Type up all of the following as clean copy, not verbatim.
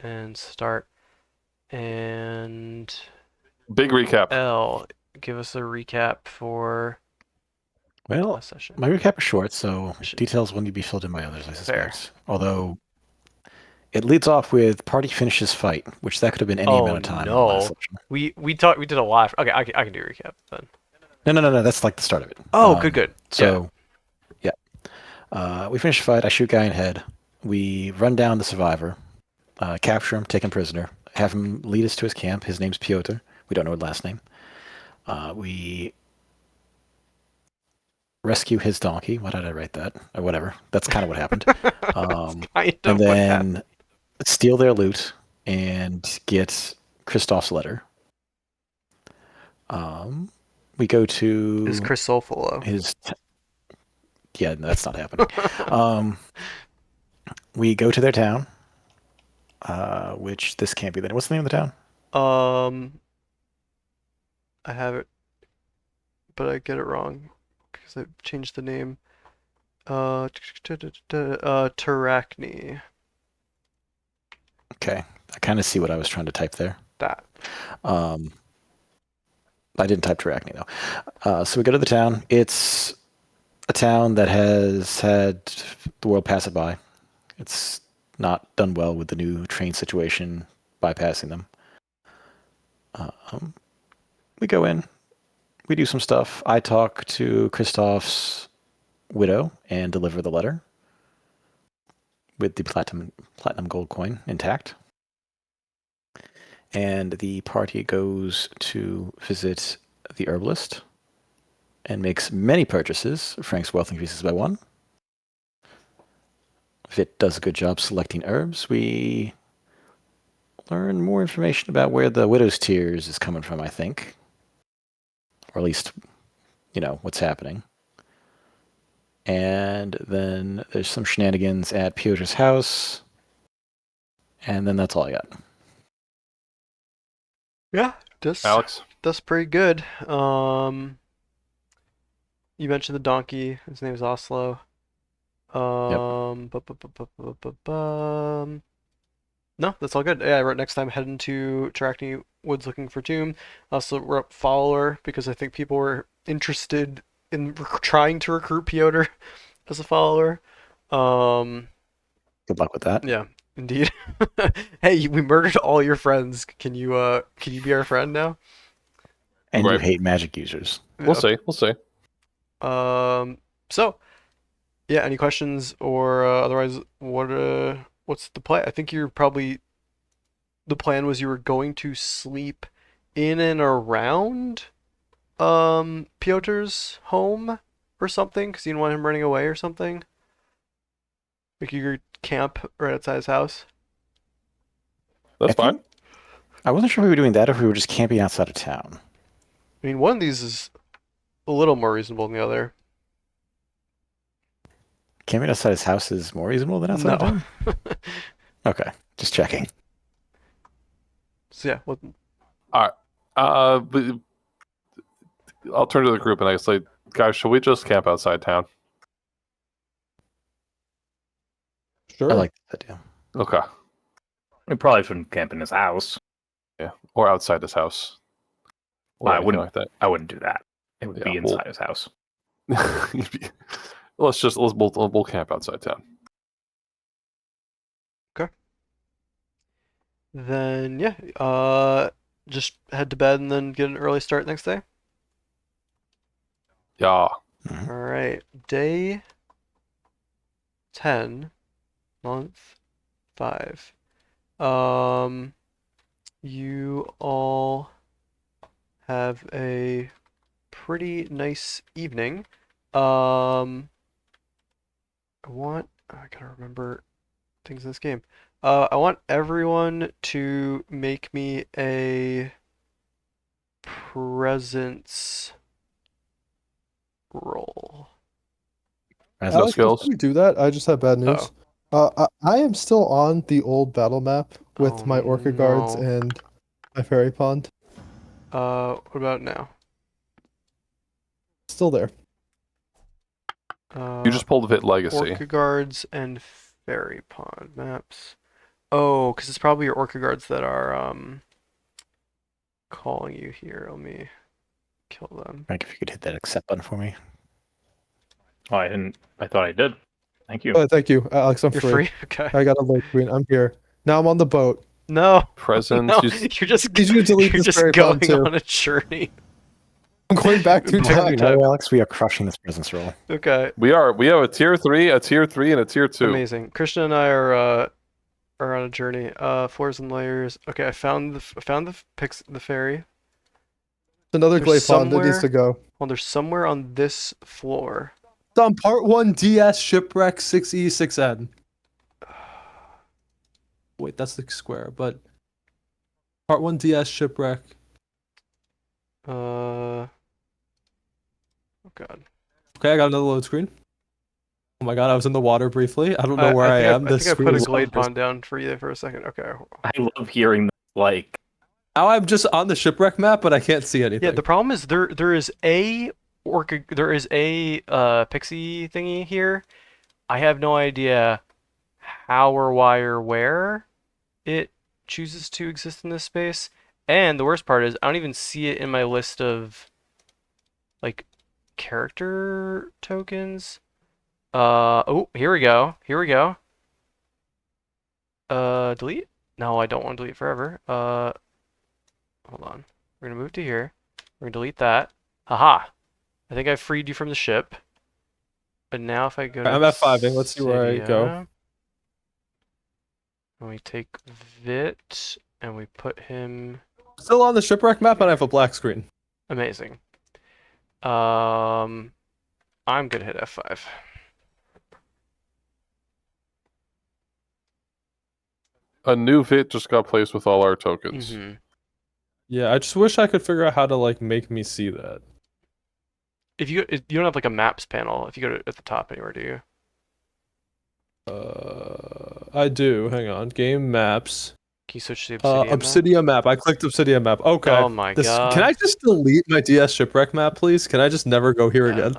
and start. And Big recap. L, give us a recap for Well, last session. my recap is short, so Mission. details will need to be filled in by others, I Fair. suspect. Although it leads off with party finishes fight, which that could have been any Oh amount of time in the last no. session. We did a lot. Okay, I can do a recap then. No. That's like the start of it. Oh, good. Yeah. So yeah, we finish the fight. I shoot guy in head. We run down the survivor, capture him, take him prisoner, have him lead us to his camp. His name's Piotr. We don't know his last name. We rescue his donkey. Why did I write that? Or whatever. That's kind of what happened. That's kind And of what happened. then steal their loot and get Kristoff's letter. We go to Is Chris Solfolo? his. Yeah, no, that's not happening. We go to their town, which this can't be. What's the name of the town? I have it, but I get it wrong because I changed the name. Terrakni. Okay, I kind of see what I was trying to type there. That. Um, I didn't type Terrakni though. So we go to the town. It's a town that has had the world pass it by. It's not done well with the new train situation, bypassing them. We go in. We do some stuff. I talk to Kristoff's widow and deliver the letter with the platinum gold coin intact. And the party goes to visit the herbalist and makes many purchases. Frank's wealth increases by 1. Vit does a good job selecting herbs. We learn more information about where the widow's tears is coming from, I think. Or at least, what's happening. And then there's some shenanigans at Piotr's house. And then that's all I got. Yeah, Alex? that's pretty good. You mentioned the donkey. His name is Oslo. Yep. No, that's all good. Yeah, I wrote next time heading to Terrakni Woods looking for Tomb. I also wrote follower because I think people were interested in trying to recruit Piotr as a follower. Good luck with that. Yeah, indeed. Hey, we murdered all your friends. Can you be our friend now? And you Right. hate magic users. We'll see. We'll see. So yeah, any questions or otherwise, what's the play? I think you're probably the plan was you were going to sleep in and around Piotr's home or something because you didn't want him running away or something. Like you could camp right outside his house. That's I think- fine. I wasn't sure if we were doing that or if we were just camping outside of town. I mean, one of these is a little more reasonable than the other. Camping outside his house is more reasonable than outside of No. town? Okay, just checking. So yeah, what, All right. But I'll turn to the group and I say, guys, should we just camp outside town? Sure. I like that idea. Okay. We probably shouldn't camp in his house. Yeah. Or outside his house. Or I anything wouldn't. like I wouldn't do that. It would Yeah, be well- inside his house. that. We'll camp outside town. then yeah, just head to bed and then get an early start next day. Yeah. Mhm. All right, day 10, month 5. You all have a pretty nice evening. I gotta remember things in this game. I want everyone to make me a presence roll. As No Alex, skills. before we do that, I just have bad news. I am still on the old battle map with Oh, my Orca guards no. and my fairy pond. What about now? Still there. You just pulled Vit Legacy. Orca Guards and Fairy Pond maps. Oh, because it's probably your Orca guards that are calling you here. Let me kill them. Frank, if you could hit that accept button for me. Oh, I didn't. I thought I did. Thank you. Thank you, Alex. I'm You're free. free? Okay. I got a load screen. I'm here. Now I'm on the boat. No. Presents. No, You you're just Need you to delete you're this just very going button, too. on a journey. I'm going back through Back time. through time. Alex, we are crushing this presence roll. Okay. We have a tier 3, a tier 3, and a tier 2. Amazing. Christian and I are on a journey. Floors and layers. Okay, I found the ferry. It's another There's glade pond that needs somewhere- to go. Well, there's somewhere on this floor. It's on part 1 DS shipwreck 6E 6N. Wait, that's the square, but part 1 DS shipwreck. Oh god. Okay, I got another load screen. Oh my god, I was in the water briefly. I don't know where I am. I This think I put screen a is glade focused. pond down for you for a second. Okay. I love hearing like Now I'm just on the shipwreck map, but I can't see anything. Yeah, the problem is there is a pixie thingy here. I have no idea how or why or where it chooses to exist in this space. And the worst part is I don't even see it in my list of like character tokens. Oh, here we go. Here we go. Delete? No, I don't want to delete forever. Hold on. We're gonna move to here. We're gonna delete that. Haha. I think I freed you from the ship. But now if I go to I'm at 5ing. Let's see where I go. Obsidia, and we take Vit and we put him Still on the shipwreck map, and I have a black screen. amazing. I'm gonna hit F5. A new VIT just got placed with all our tokens. Mm-hmm. Yeah, I just wish I could figure out how to like make me see that. If you don't have like a maps panel, if you go to at the top anywhere, do you? I do. Hang on. Game maps. Can you switch to the Obsidia map? Obsidia map. I clicked Obsidia map. Okay. Oh my god. Can I just delete my DS shipwreck map, please? Can I just never go here again?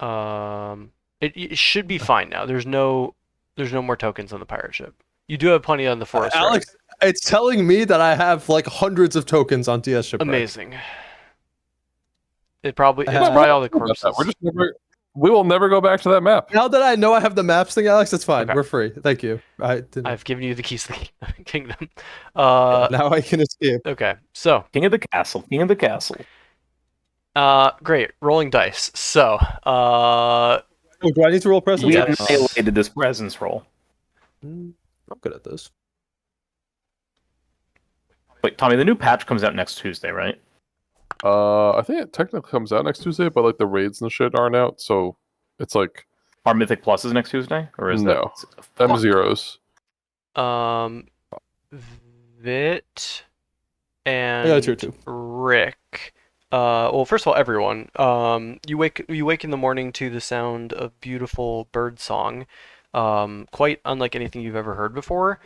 No. It should be fine now. There's no more tokens on the pirate ship. You do have plenty on the forest. Alex, it's telling me that I have like hundreds of tokens on DS shipwreck. Amazing. It's probably all the corpses. We will never go back to that map. Now that I know I have the maps thing, Alex, it's fine. Okay. We're free. Thank you. I've given you the keys to the kingdom. Now I can escape. Okay, so king of the castle. King of the castle. great. Rolling dice. So Oh, do I need to roll presence? We Yes. annihilated this presence roll. I'm good at this. Wait, Tommy, the new patch comes out next Tuesday, right? I think it technically comes out next Tuesday, but like the raids and shit aren't out, so it's like Are Mythic Plus is next Tuesday, or is No. that M0s. Vit I got a tier and 2. Rick. Well, first of all, everyone. You wake in the morning to the sound of beautiful bird song. Quite unlike anything you've ever heard before.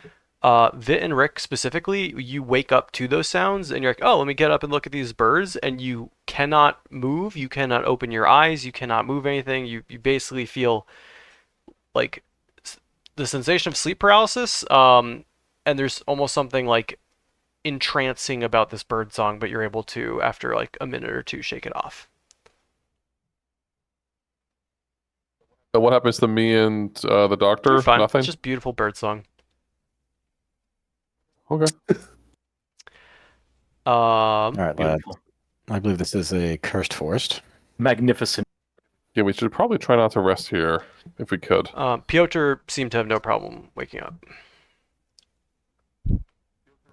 Vit and Rick specifically, you wake up to those sounds and you're like, oh, let me get up and look at these birds, and you cannot move, you cannot open your eyes, you cannot move anything. You basically feel like the sensation of sleep paralysis. And there's almost something like entrancing about this bird song, but you're able to, after like a minute or two, shake it off. And what happens to me and the doctor? You're fine. Nothing? It's just beautiful bird song. Okay. All right, lad. beautiful? I believe this is a cursed forest. Magnificent. Yeah, we should probably try not to rest here if we could. Piotr seemed to have no problem waking up.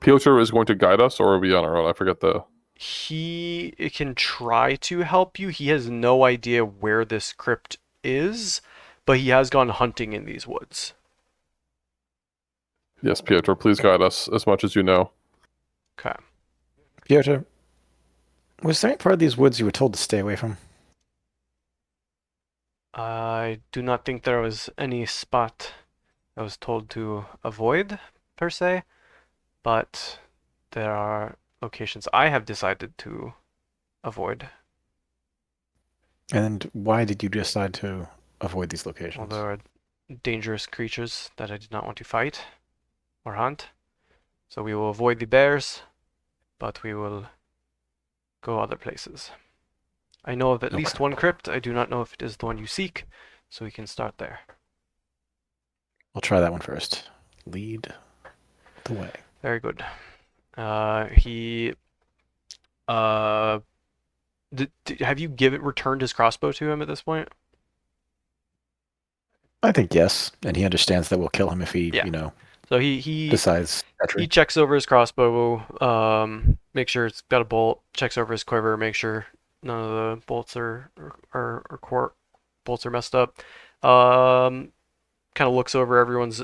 Piotr is going to guide us, or are we on our own? I forget the... He can try to help you. He has no idea where this crypt is, but he has gone hunting in these woods. Yes, Piotr, please guide us as much as you know. Okay. Piotr, was there any part of these woods you were told to stay away from? I do not think there was any spot I was told to avoid, per se, but there are locations I have decided to avoid. And why did you decide to avoid these locations? Although dangerous creatures that I did not want to fight or hunt. So we will avoid the bears, but we will go other places. I know of at least Okay. one crypt. I do not know if it is the one you seek, so we can start there. We'll try that one first. Lead the way. Very good. He have you returned his crossbow to him at this point? I think yes, and he understands that we'll kill him if he, Yeah. So he decides treachery. he checks over his crossbow, make sure it's got a bolt. Checks over his quiver, make sure none of the bolts or bolts are messed up. Kind of looks over everyone's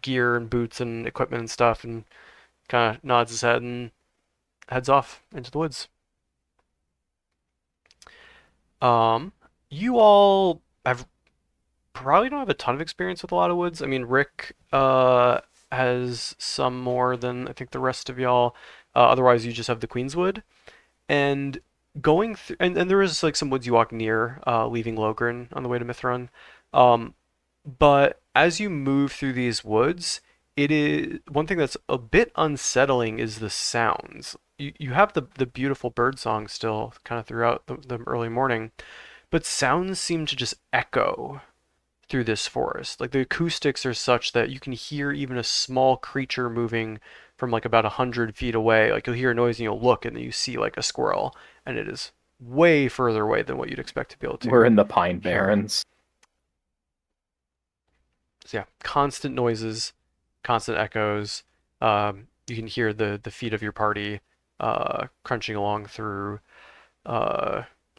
gear and boots and equipment and stuff, and kind of nods his head and heads off into the woods. You all have probably don't have a ton of experience with a lot of woods. I mean, Rick has some more than I think the rest of y'all. Otherwise, you just have the Queenswood. And going through, and there is like some woods you walk near, leaving Logren on the way to Mithrun. But as you move through these woods, it is one thing that's a bit unsettling is the sounds. You have the beautiful bird song still kind of throughout the early morning, but sounds seem to just echo through this forest. Like the acoustics are such that you can hear even a small creature moving from like about 100 feet away. Like you'll hear a noise and you'll look and then you see like a squirrel, and it is way further away than what you'd expect to be able to. We're in the Pine hear. Barrens. So yeah, constant noises, constant echoes. You can hear the feet of your party crunching along through,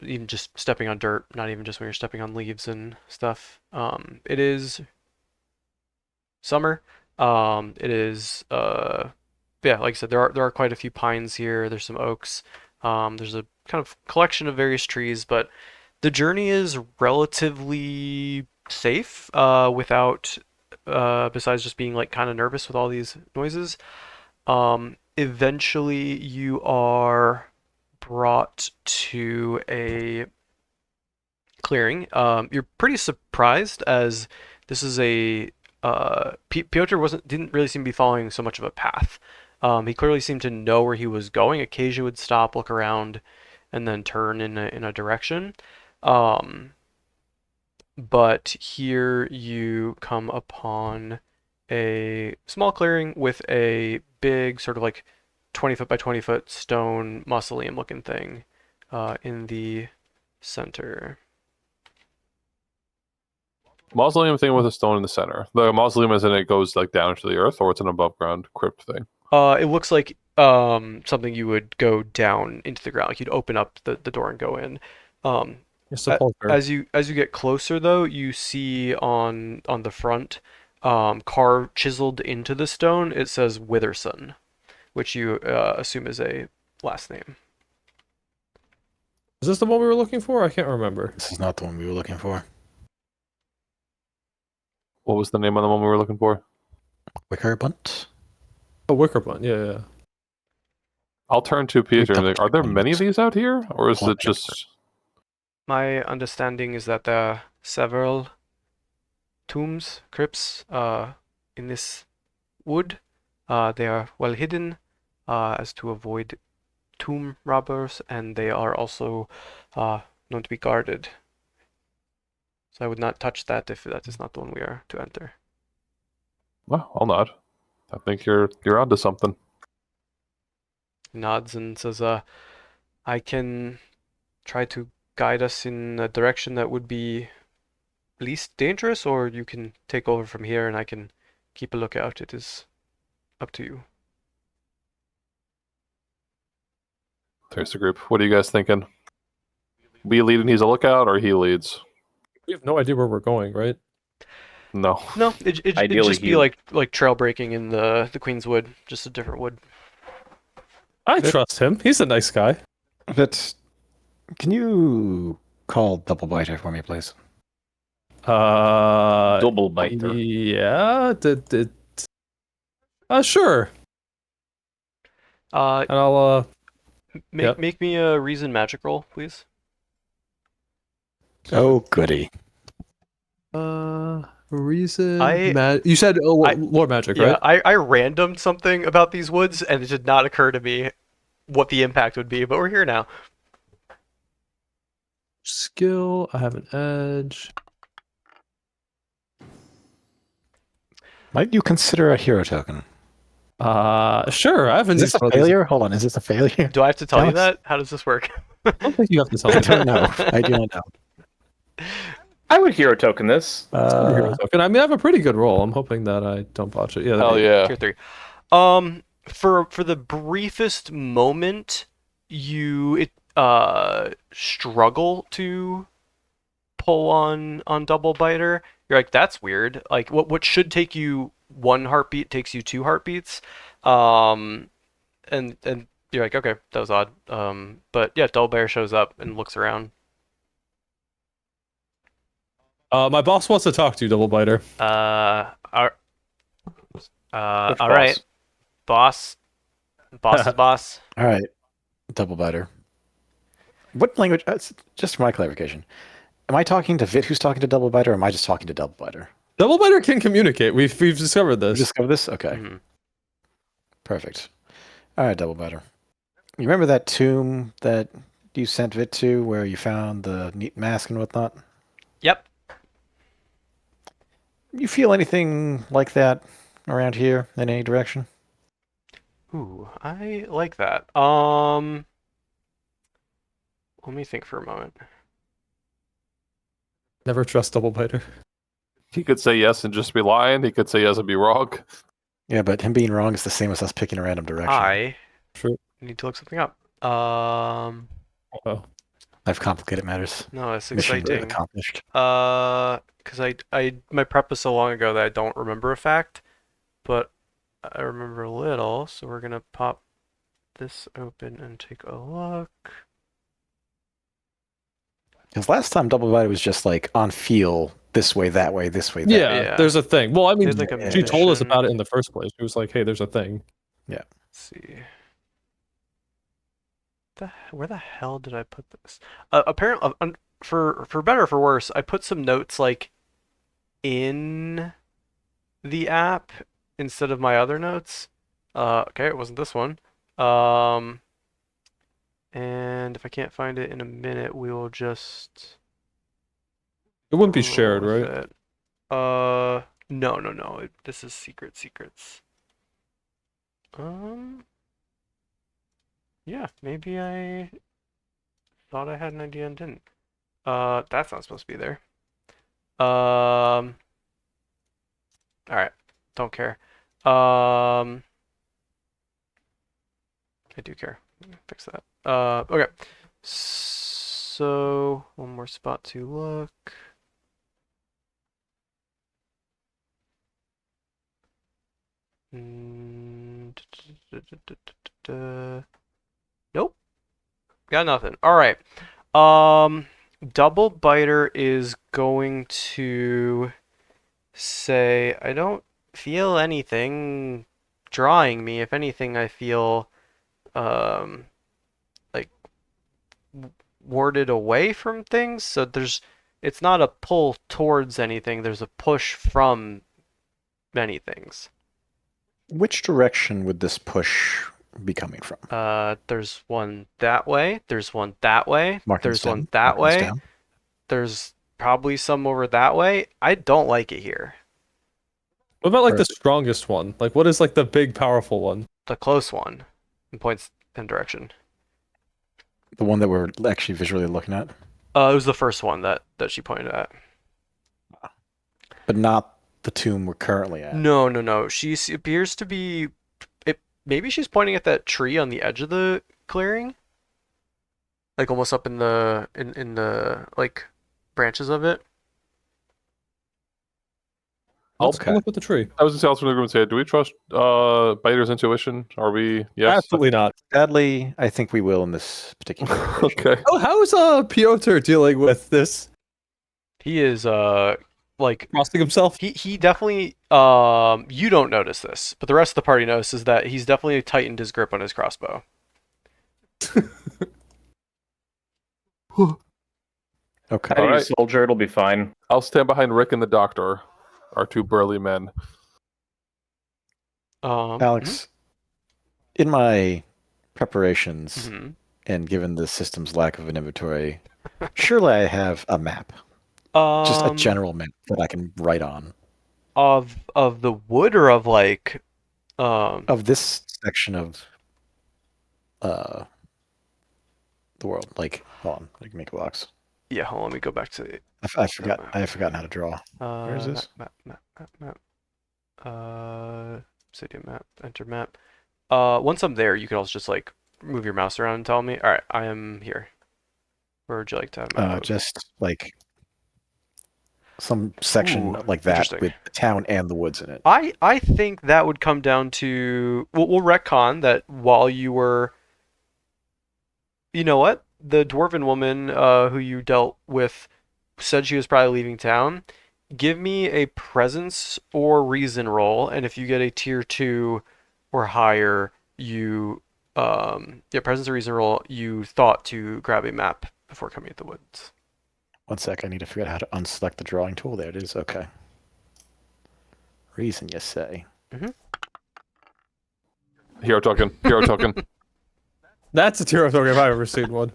even just stepping on dirt, not even just when you're stepping on leaves and stuff. It is summer. It is yeah, like I said, there are quite a few pines here. There's some oaks. There's a kind of collection of various trees, but the journey is relatively safe without besides just being like kind of nervous with all these noises. Eventually you are brought to a clearing. You're pretty surprised as this is a Piotr didn't really seem to be following so much of a path. He clearly seemed to know where he was going. Occasionally would stop, look around, and then turn in a direction. But here you come upon a small clearing with a big sort of like 20 foot by 20 foot stone mausoleum looking thing in the center. Mausoleum thing with a stone in the center. The mausoleum as in it goes like down into the earth, or it's an above ground crypt thing. It looks like something you would go down into the ground. Like you'd open up the door and go in. Your sepulcher. As you get closer though, you see on the front, carved chiseled into the stone, it says Witherson, which you assume is a last name. Is this the one we were looking for? I can't remember. This is not the one we were looking for. What was the name of the one we were looking for? Wickerbunt? Oh, Wickerbunt. Yeah. I'll turn to Peter and double think, are there check many of these. these out here? Or is I'll it check just... My understanding is that there are several tombs, crypts, in this wood. They are well hidden, as to avoid tomb robbers, and they are also known to be guarded. So I would not touch that if that is not the one we are to enter. Well, I'll nod. I think you're onto something. He nods and says, I can try to guide us in a direction that would be least dangerous, or you can take over from here and I can keep a lookout. It is up to you. There's the group. What are you guys thinking? We lead and he's a lookout, or he leads? We have no idea where we're going, right? No. No, it'd Ideally, just be he- like trail breaking in the Queenswood, just a different wood. I trust him. He's a nice guy. But can you call Double Biter for me, please? Double biter. Yeah. Sure. Uh, And I'll make me a reason magic roll, please. Oh, goody. Reason. I- You said I- lore magic, Yeah, right? I randomed something about these woods, and it did not occur to me what the impact would be, but we're here now. Skill. I have an edge. Might you consider a hero token? Sure. I haven't Is this used a one of these. failure? Hold on, is this a failure? Do I have to tell you Alex? that? How does this work? I don't think you have to tell I me. don't know. I do not know. I would hero token this. Hero token. I mean, I have a pretty good roll. I'm hoping that I don't botch it. Yeah. Hell yeah. Tier 3. For the briefest moment, you struggle to pull on double biter. You're like, that's weird. Like what should take you 1 heartbeat takes you 2 heartbeats. And you're like, okay, that was odd. But yeah, double biter shows up and looks around. My boss wants to talk to you, Double Biter. All Which right, boss. Boss is boss. All right, double biter. What language? Just for my clarification, am I talking to Vit, who's talking to double biter, or am I just talking to double biter? Double Biter can communicate. We've discovered You this. discovered this? Okay, Mhm. perfect. All right, double biter. You remember that tomb that you sent Vit to, where you found the neat mask and whatnot? Yep. You feel anything like that around here in any direction? Ooh, I like that. Let me think for a moment. Never trust Double Biter. He could say yes and just be lying. He could say yes and be wrong. Yeah, but him being wrong is the same as us picking a random direction. I True. need to look something up. Oh. I've complicated matters. No, it's Mission exciting. accomplished. Because I my prep was so long ago that I don't remember a fact, but I remember a little, so we're gonna pop this open and take a look. Because last time Double Biter was just like on feel this way, that way, this way, that way. Yeah. There's a thing. Well, I mean, There's like a she told us mission. about it in the first place. She was like, hey, there's a thing. Let's see. Where the hell did I put this? Apparently, for better or for worse, I put some notes like in the app instead of my other notes. Okay, it wasn't this one. And if I can't find it in a minute, we will just It wouldn't be roll shared, with right? it. No. This is secrets. Yeah, maybe I thought I had an idea and didn't. That's not supposed to be there. All right, don't care. I do care. Fix that. Okay. So one more spot to look. Nope. Got nothing. All right. Double biter is going to say, I don't feel anything drawing me. If anything, I feel like warded away from things. So it's not a pull towards anything. There's a push from many things. Which direction would this push be coming from? There's one that way. There's one that way. Markings There's down, one that markings way. down. There's probably some over that way. I don't like it here. What about like the Perfect. strongest one? Like, what is like the big, powerful one? The close one and points in direction. The one that we're actually visually looking at, It was the first one that she pointed at. but not the tomb we're currently at. No. She appears to be. Maybe she's pointing at that tree on the edge of the clearing, like almost up in the like branches of it. Let's Okay. go look at the tree. I was just also going to say, do we trust Biter's intuition? Are we? Yes. Absolutely not. Sadly, I think we will in this particular occasion. Okay. Oh, how is Piotr dealing with this? He is like Crossing himself? he definitely you don't notice this, but the rest of the party notices that he's definitely tightened his grip on his crossbow. Okay. How do you Alright. soldier? It'll be fine. I'll stand behind Rick and the doctor. our two burly men. Alex, in my preparations, mhm. and given the system's lack of an inventory, surely I have a map, just a Um, general map that I can write on of the wood or of like of this section of uh the world. Like, hold on, I can make a box. yeah, hold on, let me go back to the I forgot. map. I have forgotten how to draw. Where is Map, this? map. Obsidia map, enter map. Once I'm there, you can also just like move your mouse around and tell me. All right, I am here. Where would you like to have map of? Just like some section Ooh, like that interesting. with the town and the woods in it. I think that would come down to we'll retcon that while you were, you know what, the dwarven woman who you dealt with said she was probably leaving town. Give me a presence or reason roll, and if you get a tier 2 or higher, you yeah, presence or reason roll, you thought to grab a map before coming at the woods. One sec, I need to figure out how to unselect the drawing tool. There it is. Okay. Reason, you say? Hero token. Hero token. That's a hero token if I've ever seen one.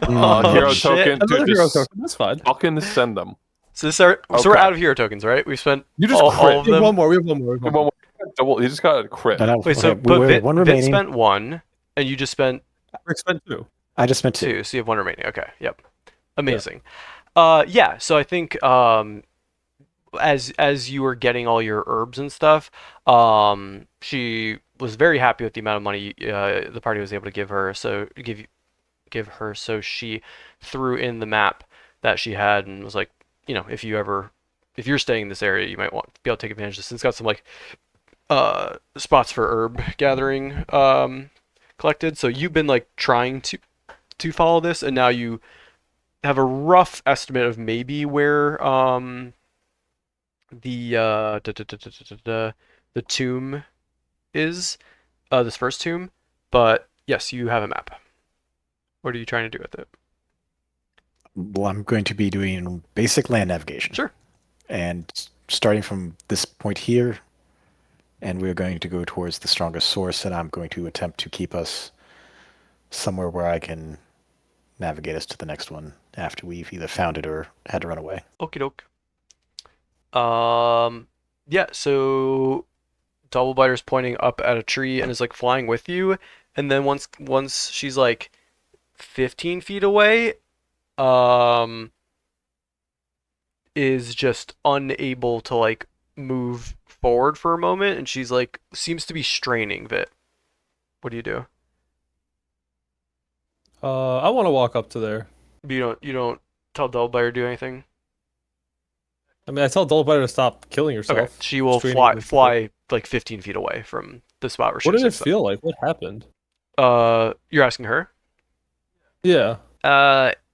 Oh Hero shit! token. Another Dude, hero just token. That's fine. fucking send them. So so we're Okay. out of hero tokens, right? We spent You just all crit. of We have them. one more. We have one more. We have one One more. more. Double. He just got a crit. No, no, Wait, so okay, but we have one Vit remaining. spent 1, and you just spent Rick spent 2. I just spent 2. 2, so you have 1 remaining. Okay, yep, amazing. Yeah, so I think as you were getting all your herbs and stuff, she was very happy with the amount of money the party was able to give her. So give her, so she threw in the map that she had and was like, if you're staying in this area, you might want to be able to take advantage of this. It's got some like spots for herb gathering collected. So you've been like trying to follow this, and now you have a rough estimate of maybe where the tomb is, this first tomb. But yes, you have a map. What are you trying to do with it? Well, I'm going to be doing basic land navigation. Sure. And starting from this point here, and we're going to go towards the strongest source, and I'm going to attempt to keep us somewhere where I can navigate us to the next one after we've either found it or had to run away. Okie doke. Yeah, so Doublebiter's pointing up at a tree and is like flying with you, and then once she's like 15 feet away, is just unable to like move forward for a moment, and she's like seems to be straining Vit. What do you do? I want to walk up to there. You don't tell Doublebiter to do anything? I mean, I tell Dullbiter to stop killing herself. Okay, she will straining her fly like 15 feet away from the spot where she What did it was. feel like? What happened? You're asking her? Yeah.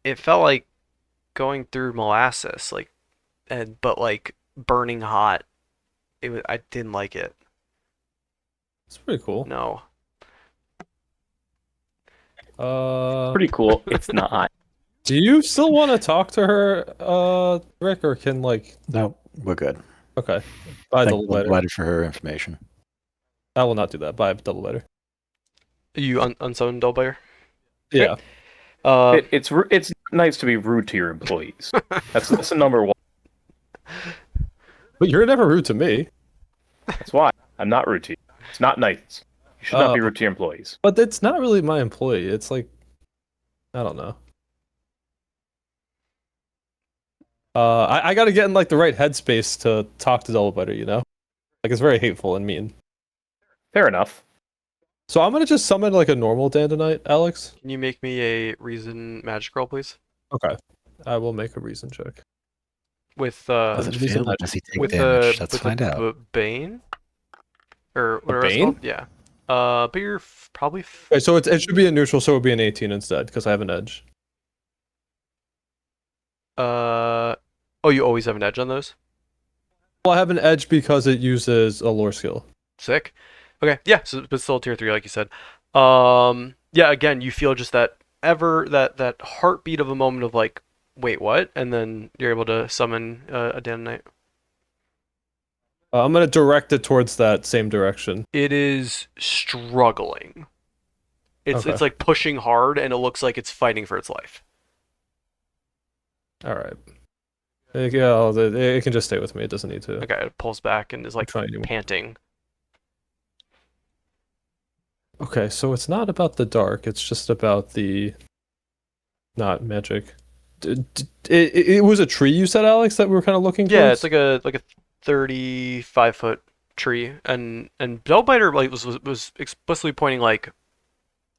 It felt like going through molasses, like, but like burning hot. I didn't like it. It's pretty cool. No. Pretty cool. It's not. Do you still want to talk to her, Rick, or can like? No, we're good. Okay. Bye, Thank Doublebiter. Doublebiter for her information. I will not do that. Bye, Doublebiter. You unsummoned Doublebiter? Yeah. It's nice to be rude to your employees. That's a number one. But you're never rude to me. That's why I'm not rude to you. It's not nice. You should not be rude to your employees. But it's not really my employee. It's like, I don't know. I got to get in like the right headspace to talk to Doublebiter, you know? Like it's very hateful and mean. Fair enough. So I'm gonna just summon like a normal Dandelight, Alex. Can you make me a reason magic roll, please? Okay. I will make a reason check. With Does it Reason fail or does he take with damage? the Let's with find the out. bane, or whatever it's bane? called. Yeah. But you're probably. Okay, so it should be a neutral, so it would be an 18 instead, because I have an edge. Oh, you always have an edge on those? Well, I have an edge because it uses a lore skill. Sick. Okay, yeah, so but still tier 3, like you said. Yeah, again, you feel just that heartbeat of a moment of like, wait, what? And then you're able to summon a Danite. I'm gonna direct it towards that same direction. It is struggling. It's Okay. like pushing hard, and it looks like it's fighting for its life. All right. It can just stay with me. It doesn't need to Okay, it pulls back and is like try anymore. panting. Okay, so it's not about the dark. It's just about the not magic. It was a tree you said, Alex, that we were kind of looking Yeah, towards? it's like a 35-foot tree, and Bellbiter like was explicitly pointing like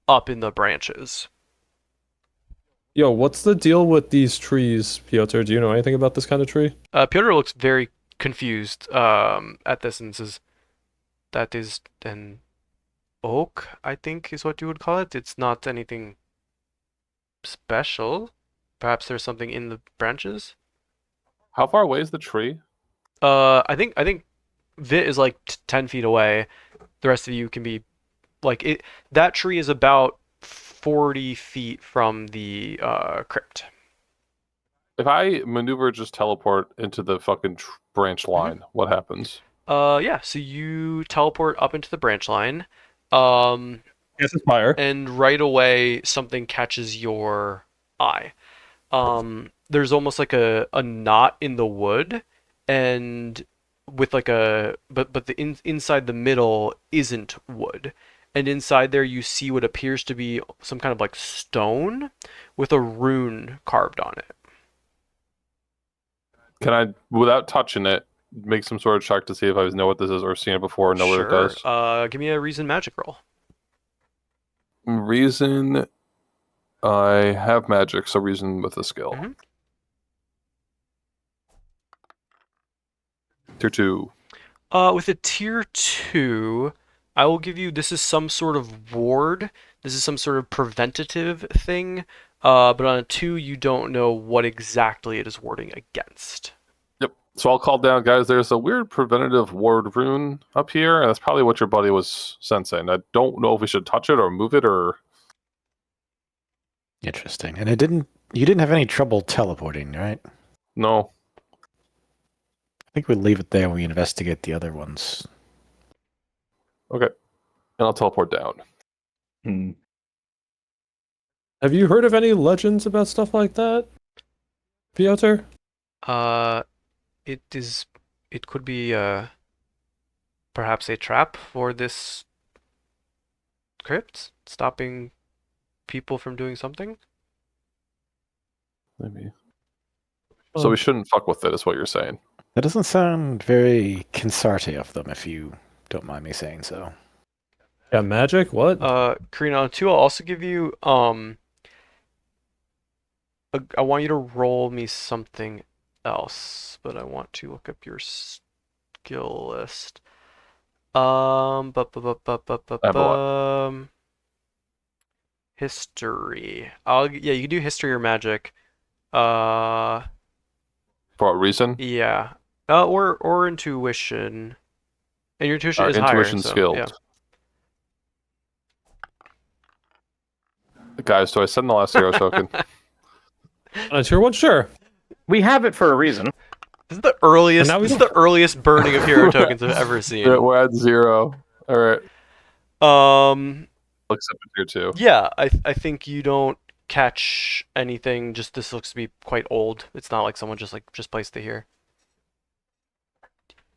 up in the branches. Yo, what's the deal with these trees, Piotr? Do you know anything about this kind of tree? Piotr looks very confused at this and says, "That is an oak, I think is what you would call it. It's not anything special. Perhaps there's something in the branches." How far away is the tree? I think Vit is like 10 feet away. The rest of you can be like it. That tree is about 40 feet from the crypt. If I maneuver, just teleport into the fucking branch line, what happens? Yeah. So you teleport up into the branch line, um, Yes, it's fire. and right away something catches your eye. There's almost like a knot in the wood, and with like a but the inside the middle isn't wood, and inside there you see what appears to be some kind of like stone with a rune carved on it. Can I, without touching it, make some sort of check to see if I know what this is or seen it before or know what it Sure. does? Give me a reason magic roll. Reason, I have magic, so reason with a skill. Mhm. Tier 2. With a tier 2, I will give you this is some sort of ward. This is some sort of preventative thing. But on a 2, you don't know what exactly it is warding against. Yep. So I'll call down, guys. There's a weird preventative ward rune up here, and that's probably what your buddy was sensing. I don't know if we should touch it or move it or. Interesting. And you didn't have any trouble teleporting, right? No. I think we'll leave it there when we investigate the other ones. Okay. And I'll teleport down. Hmm. Have you heard of any legends about stuff like that, Piotr? It could be perhaps a trap for this crypt, stopping people from doing something. Maybe. So we shouldn't fuck with it, is what you're saying. That doesn't sound very Kensarti of them, if you don't mind me saying so. Yeah, magic? What? Karina, on 2, I'll also give you I want you to roll me something else, but I want to look up your skill list. I have a lot. History. Yeah, you can do history or magic. For what reason? Yeah. Or intuition. And your intuition is higher, Intuition so skilled. yeah. Guys, do I send the last hero token? On tier 1? Sure. We have it for a reason. This is the earliest. And now we This is don't- the earliest burning of hero tokens I've ever seen. We're at 0. All right. Except for tier 2. Yeah, I think you don't catch anything. Just this looks to be quite old. It's not like someone just placed it here.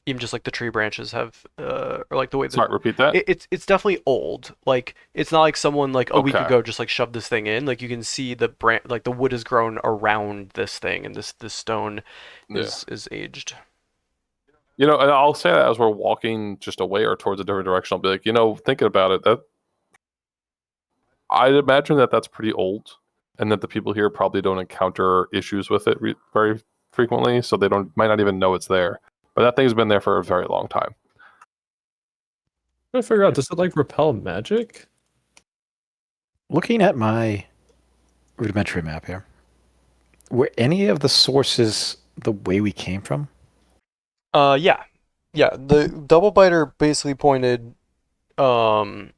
Even just like the tree branches have, or like the way Sorry, repeat that. it's definitely old. Like it's not like someone like a week Okay. ago just like shoved this thing in. Like you can see the like the wood has grown around this thing, and this stone is aged. You know, and I'll say that as we're walking just away or towards a different direction. I'll be like, thinking about it, that I'd imagine that that's pretty old, and that the people here probably don't encounter issues with it very frequently, so they might not even know it's there. But that thing's been there for a very long time. I'm trying to figure out, does it like repel magic? Looking at my rudimentary map here, were any of the sources the way we came from? Yeah. The double biter basically pointed, in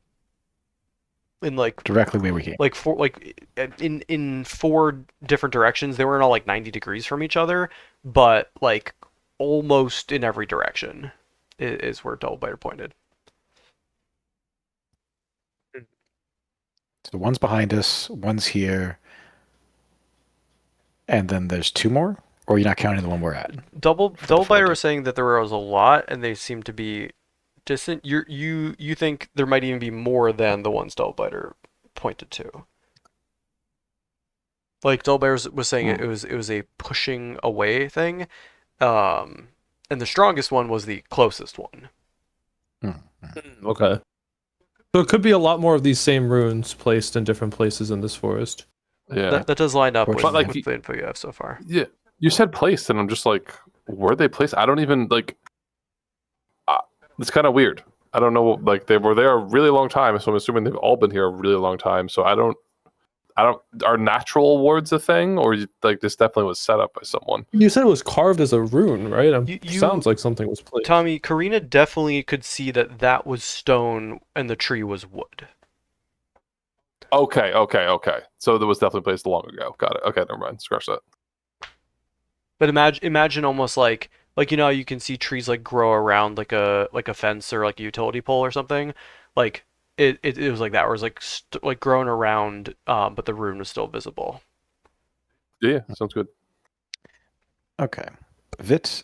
like Directly where we came. in 4 different directions. They weren't all like 90 degrees from each other, but like almost in every direction. is where Doublebiter pointed. So one's behind us, one's here, and then there's two more? Or you're not counting the one we're at? For the Doublebiter forward. was saying that there was a lot, and they seem to be distant. You think there might even be more than the ones Doublebiter pointed to. Like Doublebiter was saying, it was a pushing away thing, and the strongest one was the closest one. Okay. So it could be a lot more of these same runes placed in different places in this forest. Yeah. That does line up with, But, like, with the info you have so far. Yeah. You said placed, and I'm just like, where they placed? I don't even like. It's kind of weird. I don't know. Like they were there a really long time, so I'm assuming they've all been here a really long time. So I don't. Are natural wards a thing, or like this definitely was set up by someone? You said it was carved as a rune, right? You- Sounds like something was placed. Tommy, Karina definitely could see that was stone and the tree was wood. Okay. So there was definitely placed long ago. Got it. Okay, never mind. Scratch that. But imagine almost like how you can see trees like grow around like a fence or like a utility pole or something. Like it was like that, where it was like growing around, but the rune was still visible. Yeah, sounds good. Okay. Vit,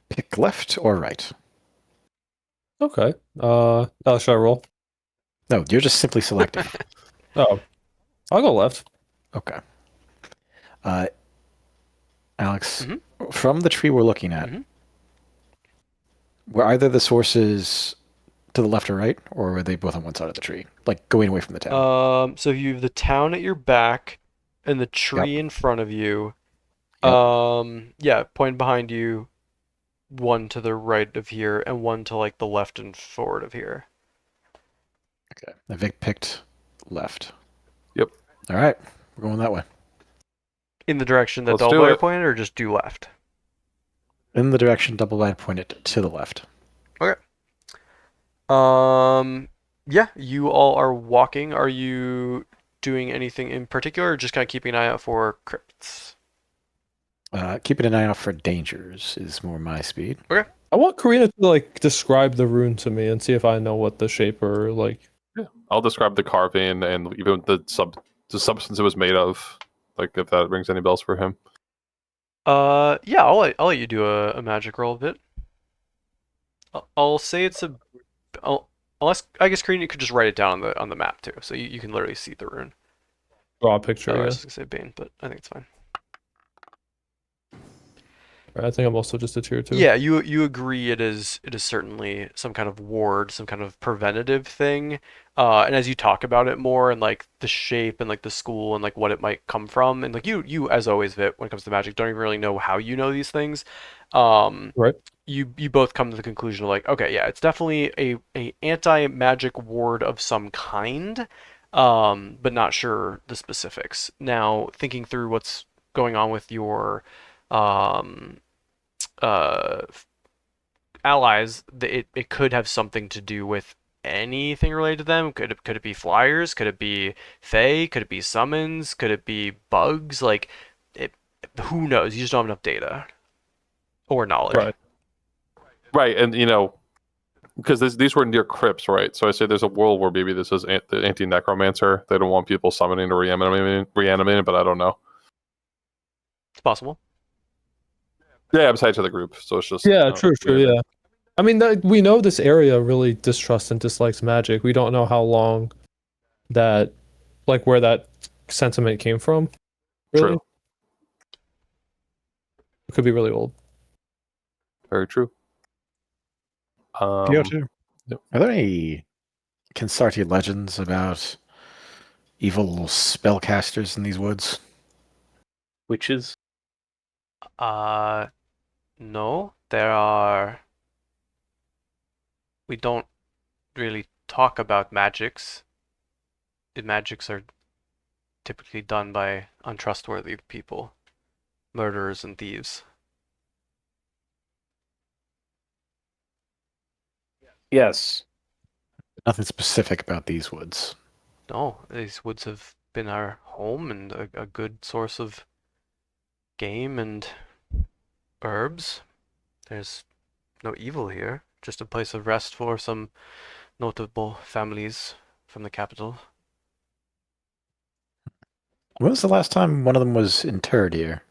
pick left or right? Okay. Should I roll? No, you're just simply selecting. Oh, I'll go left. Okay. Alex, Mhm. from the tree we're looking at, Mhm. were either the sources to the left or right, or were they both on one side of the tree, like going away from the town? So you have the town at your back and the tree in front of you. Yep. Yeah, point behind you, one to the right of here, and one to like the left and forward of here. Okay. Now Vic picked left. Yep. All right. We're going that way. In the direction that Let's do Doublebiter it. pointed, or just due left? In the direction double line pointed to the left. Yeah, you all are walking. Are you doing anything in particular, or just kind of keeping an eye out for crypts? Keeping an eye out for dangers is more my speed. I want Karina to like describe the rune to me and see if I know what the shape or like. Yeah, I'll describe the carving and even the substance it was made of. Like if that rings any bells for him. Yeah, I'll let you do a magic roll a bit. I'll say it's unless I guess Karina could just write it down on the map too, so you can literally see the rune. Draw a picture. Otherwise, I Yes. was gonna say Bane, but I think it's fine. I think I'm also just a tier 2. Yeah, you agree it is certainly some kind of ward, some kind of preventative thing. And as you talk about it more and like the shape and like the school and like what it might come from, and like you as always, Vit, when it comes to magic, don't even really know how you know these things. Right. You both come to the conclusion of like, okay, yeah, it's definitely a anti-magic ward of some kind, but not sure the specifics. Now, thinking through what's going on with your um uh allies, it could have something to do with anything related to them. Could it be flyers? Could it be fae? Could it be summons? Could it be bugs? Like it, who knows? You just don't have enough data or knowledge. Right. Right, and because these were near crypts, right? So I say there's a world where maybe this is the anti-necromancer. They don't want people summoning or reanimating, but I don't know. It's possible. Yeah, I'm tied to the group, so it's just Yeah, true, weird. yeah. I mean, we know this area really distrusts and dislikes magic. We don't know how long that, like, where that sentiment came from. Really? True. It could be really old. Very true. Piotr, yep. are there any Kensarti legends about evil spellcasters in these woods? Witches. No, there are. We don't really talk about magics. The magics are typically done by untrustworthy people, murderers and thieves. Yes. Nothing specific about these woods. No, these woods have been our home and a good source of game and herbs. There's no evil here. Just a place of rest for some notable families from the capital. When was the last time one of them was interred here?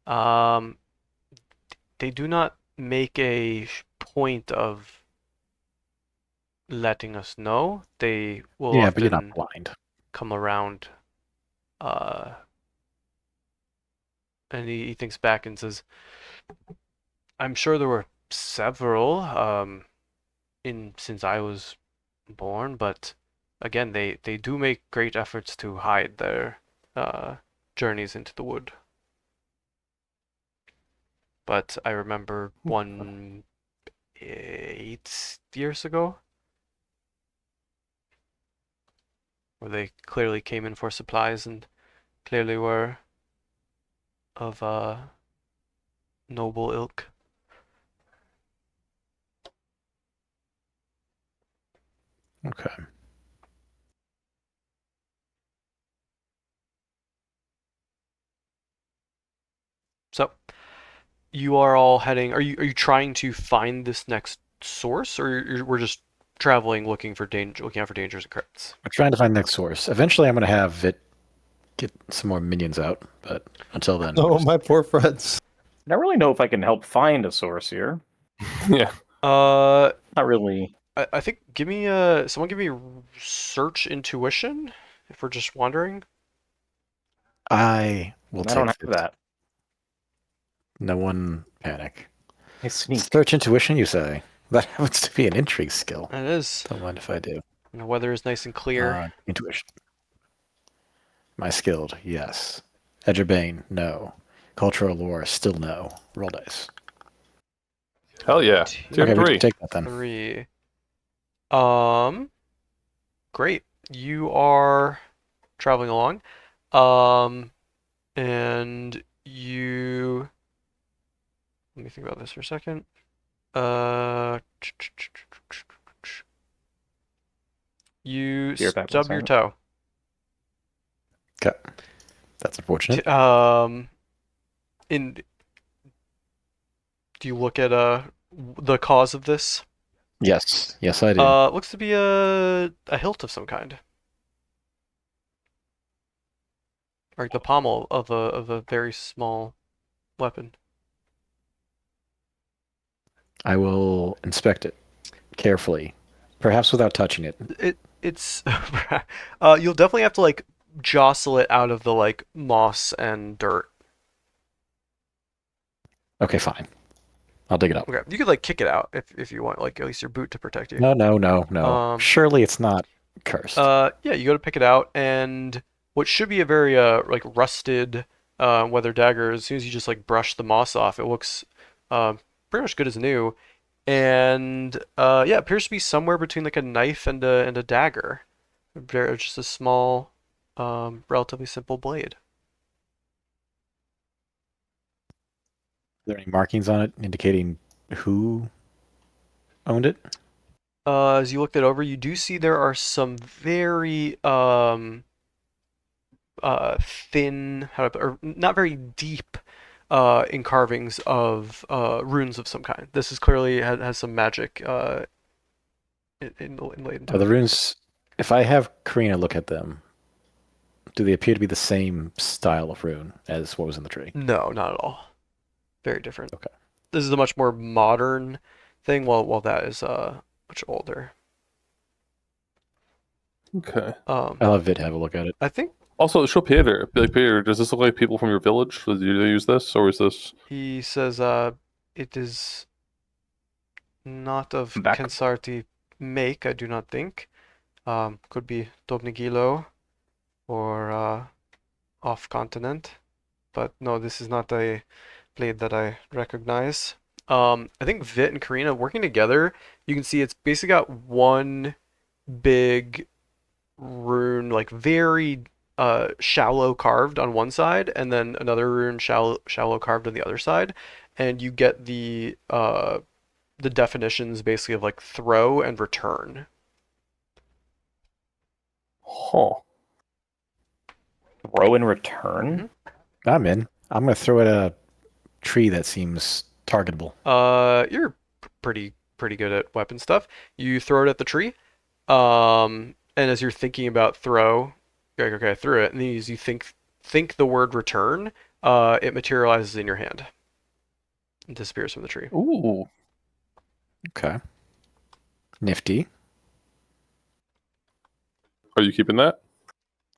Um, they do not make a point of letting us know. They will Yeah, but you're not often blind. come around, uh, and he thinks back and says, "I'm sure there were several, in since I was born, but again, they do make great efforts to hide their journeys into the wood. But I remember one 8 years ago, where they clearly came in for supplies and clearly were of noble ilk." Okay. So you are all heading. Are you trying to find this next source, or we're just traveling looking for danger, looking out for dangers and crypts? I'm trying to find the next source. Eventually, I'm going to have it get some more minions out, but until then, Oh, my poor friends. I don't really know if I can help find a source here. Yeah. Uh, Not really. I think someone give me search intuition if we're just wandering. I will I don't take have this. that. No one panic. I sneak. Search intuition, you say? That happens to be an intrigue skill. And it is. Don't mind if I do. And the weather is nice and clear. Intuition. Am I skilled? Yes. Edgerbane? No. Cultural lore? Still no. Roll dice. Hell yeah. Tier Okay, we 3. can take that then. 3. Great. You are traveling along. And you. Let me think about this for a second. You Be right back, stub your one toe. Okay. That's unfortunate. In Do you look at the cause of this? Yes. Yes, I do. Looks to be a hilt of some kind, or the pommel of a very small weapon. I will inspect it carefully, perhaps without touching it. It's you'll definitely have to like jostle it out of the like moss and dirt. Okay, fine. I'll dig it up. Okay, you could like kick it out if you want, like at least your boot to protect you. No, no, no, no. Surely it's not cursed. Yeah, you go to pick it out, and what should be a very like rusted weather dagger, as soon as you just like brush the moss off, it looks pretty much good as new. And yeah, it appears to be somewhere between like a knife and a dagger. Just a small, relatively simple blade. Are there any markings on it indicating who owned it? As you looked it over, you do see there are some very thin, or not very deep carvings of runes of some kind. This is clearly has some magic inlaid into Are the it. runes, if I have Karina look at them, do they appear to be the same style of rune as what was in the tree? No, not at all. Very different. Okay. This is a much more modern thing, while that is much older. Okay. I'll have Vid have a look at it. I think Also, show Peter. Be like, Peter, does this look like people from your village? Do they use this, or is this? he says it is not of Back. Kensarti make, I do not think. Could be Dobnigilo or off continent, but no, this is not a blade that I recognize. I think Vit and Karina working together, you can see it's basically got one big rune, like very shallow carved on one side, and then another rune shallow carved on the other side, and you get the definitions basically of like throw and return. Huh. Throw in return? I'm in. I'm going to throw at a tree that seems targetable. You're pretty good at weapon stuff. You throw it at the tree, and as you're thinking about throw, you're like, okay, I threw it, and then as you think the word return, it materializes in your hand and disappears from the tree. Ooh. Okay. Nifty. Are you keeping that?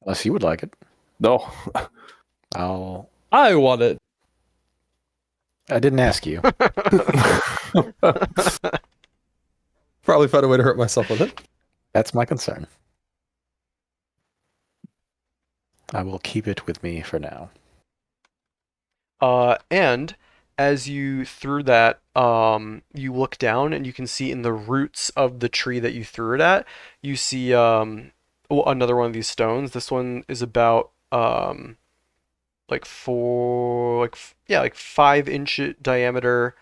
Unless you would like it. No. I'll. I want it. I didn't ask you. Probably find a way to hurt myself with it. That's my concern. I will keep it with me for now. And as you threw that, you look down and you can see in the roots of the tree that you threw it at, you see another one of these stones. This one is about like 5-inch diameter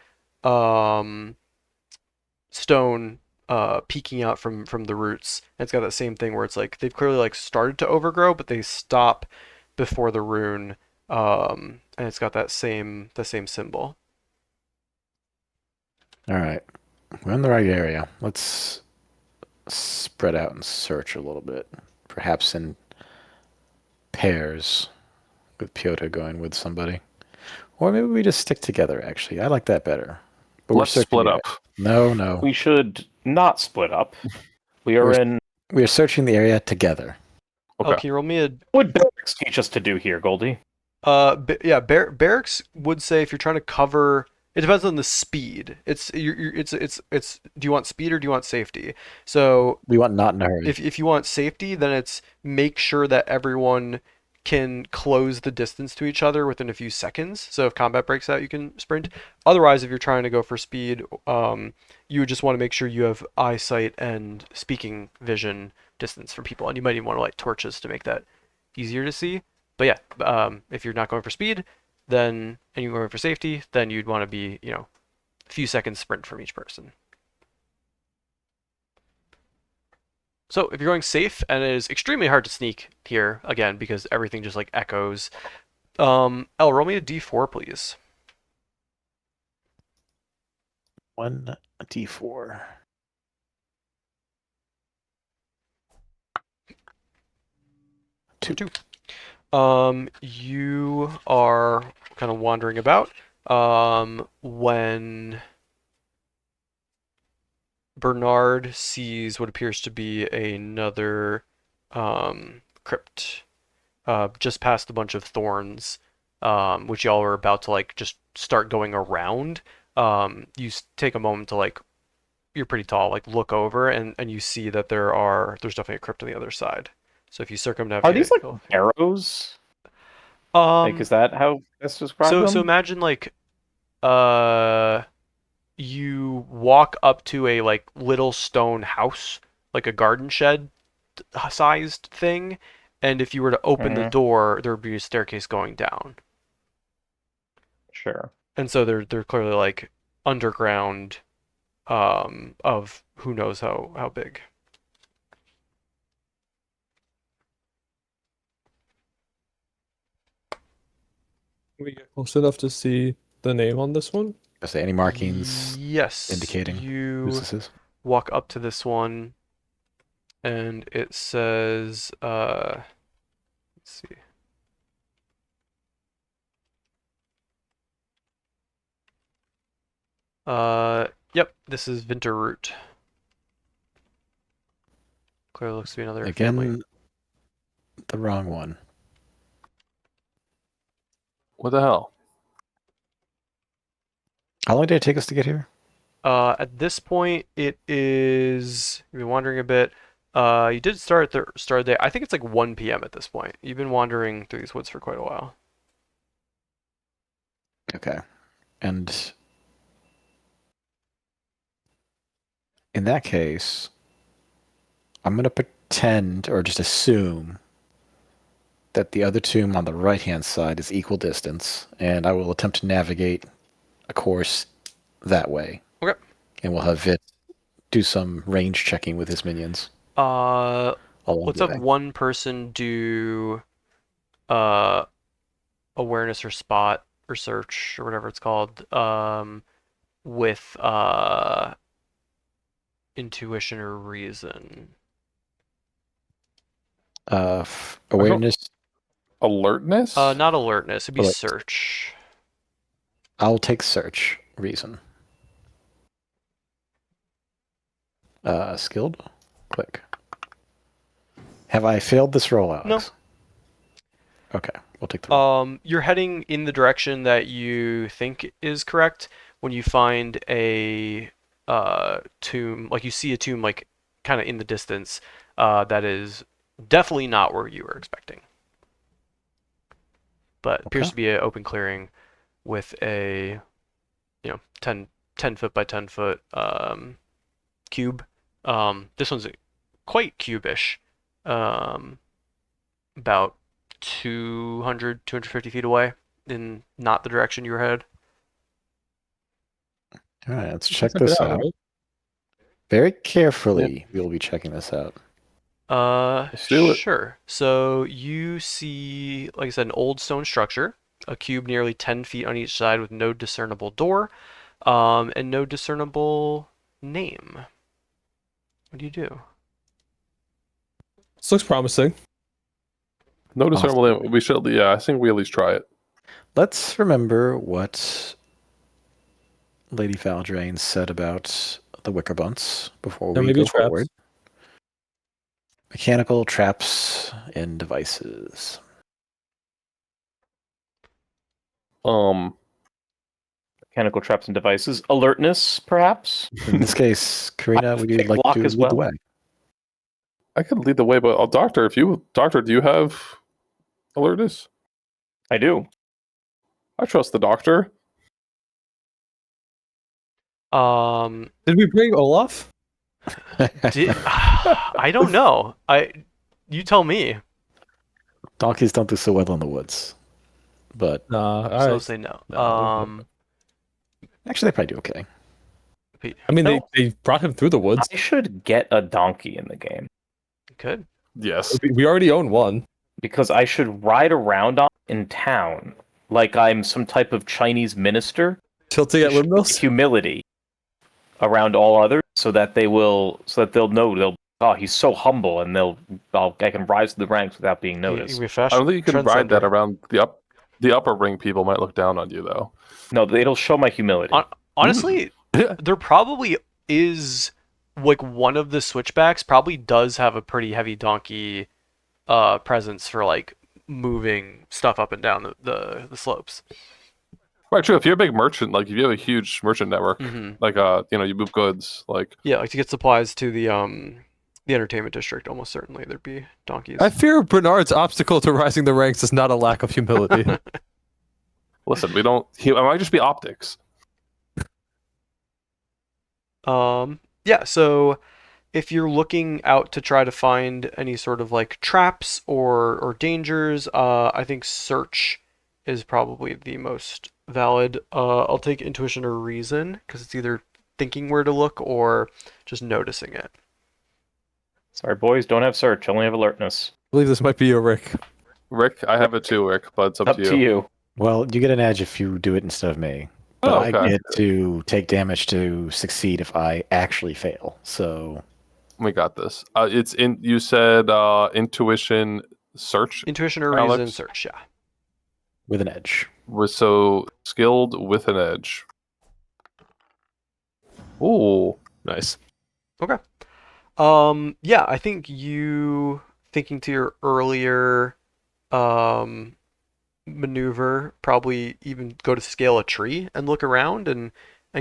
stone peeking out from the roots. And it's got that same thing where it's like they've clearly like started to overgrow, but they stop before the rune. And it's got the same symbol. All right. We're in the right area. Let's spread out and search a little bit. Perhaps in pairs, with Piotr going with somebody. Or maybe we just stick together, actually. I like that better. But Let's split the up. area. No. We should not split up. We are in. We are searching the area together. Okay. Can you roll me a What barracks teach us to do here, Goldie? barracks would say if you're trying to cover, it depends on the speed. It's do you want speed or do you want safety? So We want not in a hurry. if you want safety, then it's make sure that everyone can close the distance to each other within a few seconds. So if combat breaks out, you can sprint. Otherwise, if you're trying to go for speed, you would just want to make sure you have eyesight and speaking vision distance from people, and you might even want to light torches to make that easier to see. But yeah, if you're not going for speed, then and you're going for safety, then you'd want to be, a few seconds sprint from each person. So if you're going safe, and it is extremely hard to sneak here, again, because everything just like echoes. Roll me a d4, please. 1d4. Two. You are kind of wandering about, when Bernard sees what appears to be another crypt just past a bunch of thorns, which y'all are about to like just start going around. You take a moment to like, you're pretty tall, like look over, and you see that there's definitely a crypt on the other side. So if you circumnavigate, Are these like arrows? Like, is that how that's described? So imagine like you walk up to a like little stone house, like a garden shed sized thing, and if you were to open the door, there would be a staircase going down. Sure. And so they're clearly like underground, of who knows how big. We get close enough to see the name on this one. Is there any markings Yes, indicating whose this is? walk up to this one, and it says, let's see. Yep, this is Winterroot. Clearly looks to be another family. Again, the wrong one. What the hell? How long did it take us to get here? At this point, it is. You've been wandering a bit. You did start at the start of the day. I think it's like 1 p.m. at this point. You've been wandering through these woods for quite a while. Okay. And in that case, I'm going to pretend or just assume that the other tomb on the right-hand side is equal distance, and I will attempt to navigate a course that way. Okay. And we'll have Vit do some range checking with his minions. Let's the have way. one person do awareness or spot or search or whatever it's called. with intuition or reason. Awareness. Alertness? Not alertness. It'd be Alert. search. I'll take search. Reason. Skilled. Click. Have I failed this roll, Alex? No. Okay, we'll take the roll. You're heading in the direction that you think is correct when you find a tomb. Like you see a tomb, like kind of in the distance. That is definitely not where you were expecting. But appears Okay. to be an open clearing with a, 10 foot by 10 foot cube. This one's quite cubish. About 250 feet away in not the direction you were headed. All right, let's Check check this it out, out. right? Very carefully, we'll be checking this out. Let's do it. Sure. So you see, like I said, an old stone structure, a cube nearly 10 feet on each side with no discernible door, and no discernible name. What do you do? This looks promising. No discernible name. We should, yeah, I think we at least try it. Let's remember what Lady Valdrain said about the Wickerbunts before There we may be go traps. forward. Mechanical traps and devices. Mechanical traps and devices. Alertness, perhaps? In this case, Karina, would you Pick like lock to as lead the well. way? I could lead the way, but Doctor, do you have alertness? I do. I trust the Doctor. Did we bring Olaf? I don't know. You tell me. Donkeys don't do so well in the woods, but Nah, So I, say no. No, actually, they probably do okay. I mean, No. they brought him through the woods. I should get a donkey in the game Could. Yes. We already own one. because I should ride around on in town like I'm some type of Chinese minister. Tilting at Show windmills. humility around all others, so that they'll know he's so humble, and I can rise to the ranks without being You noticed. can be a I fashion don't think you can ride that trendsetter. around the upper ring. People might look down on you, though. No, it'll show my humility. Honestly, there probably is like one of the switchbacks probably does have a pretty heavy donkey presence for like moving stuff up and down the slopes. Right, true. If you're a big merchant, like if you have a huge merchant network, Mm-hmm. like you move goods, like Yeah, like to get supplies to the entertainment district, almost certainly there'd be donkeys. I fear Bernard's obstacle to rising the ranks is not a lack of humility. listen, we don't. It might just be optics. Yeah, so if you're looking out to try to find any sort of like traps or dangers, I think search is probably the most valid. I'll take intuition or reason because it's either thinking where to look or just noticing it. Sorry, boys, don't have search. Only have alertness. I believe this might be your Rick. Rick, I have it too, Rick, but it's up to you. Well, you get an edge if you do it instead of me. But Oh, I okay. get to take damage to succeed if I actually fail. So We got this. It's in. You said intuition, search Intuition or Alex? reason, search, yeah. with an edge. was so skilled with an edge. Ooh, Nice. Okay. Yeah, I think you thinking to your earlier maneuver, probably even go to scale a tree and look around and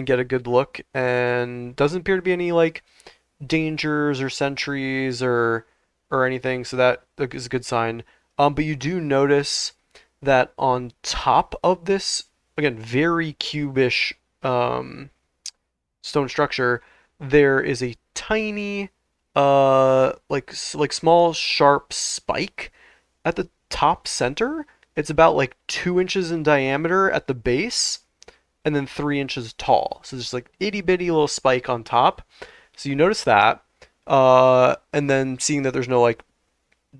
get a good look. And doesn't appear to be any like dangers or sentries or anything, so that is a good sign. But you do notice that on top of this, again, very cubish stone structure, there is a tiny like small sharp spike at the top center. It's about like 2 inches in diameter at the base and then 3 inches tall, so there's like itty bitty little spike on top. So you notice that, and then seeing that there's no like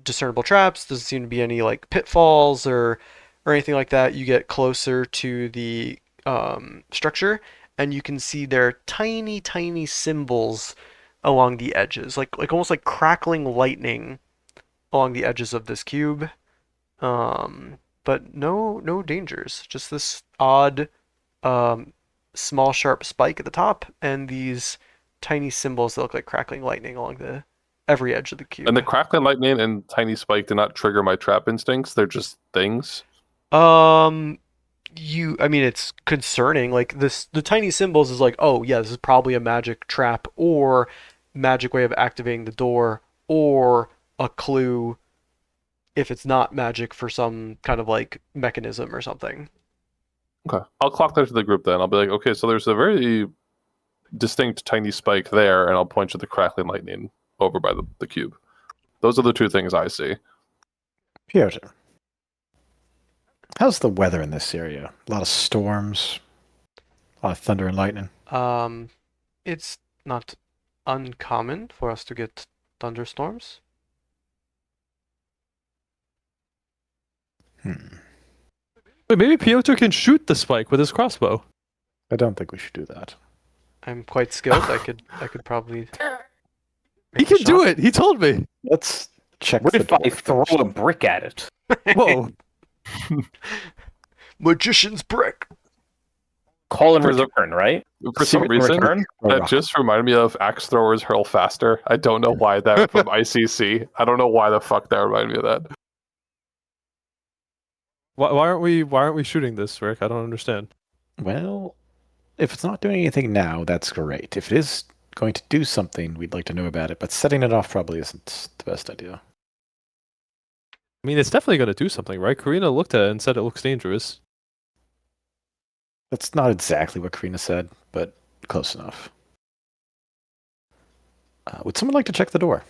discernible traps, doesn't seem to be any like pitfalls or anything like that, you get closer to the structure, and you can see there are tiny, tiny symbols along the edges, like almost like crackling lightning along the edges of this cube. But no dangers. Just this odd, um, small sharp spike at the top, and these tiny symbols that look like crackling lightning along the every edge of the cube. And the crackling lightning and tiny spike do not trigger my trap instincts. They're just things. Um, I mean, it's concerning. Like the tiny symbols is like, oh yeah, this is probably a magic trap or magic way of activating the door or a clue if it's not magic for some kind of like mechanism or something. Okay. I'll clock that to the group then. I'll be like, okay, so there's a very distinct tiny spike there, and I'll point to the crackling lightning over by the cube. Those are the two things I see. Piotr, how's the weather in this area? A lot of storms, a lot of thunder and lightning. It's not uncommon for us to get thunderstorms. Wait, maybe Piotr can shoot the spike with his crossbow. I don't think we should do that. I'm quite skilled. I could probably He can do it. He told me. Let's check What the if door I throw first. a brick at it? Whoa. Magician's brick. Call and For the- return, right? For some Secret reason, return? that just reminded me of Axe Throwers Hurl Faster. I don't know why that from ICC. I don't know why the fuck that reminded me of that. Why aren't we shooting this, Rick? I don't understand. Well, if it's not doing anything now, that's great. If it is going to do something, we'd like to know about it, but setting it off probably isn't the best idea. I mean, it's definitely going to do something, right? Karina looked at it and said it looks dangerous. That's not exactly what Karina said, but close enough. Would someone like to check the door?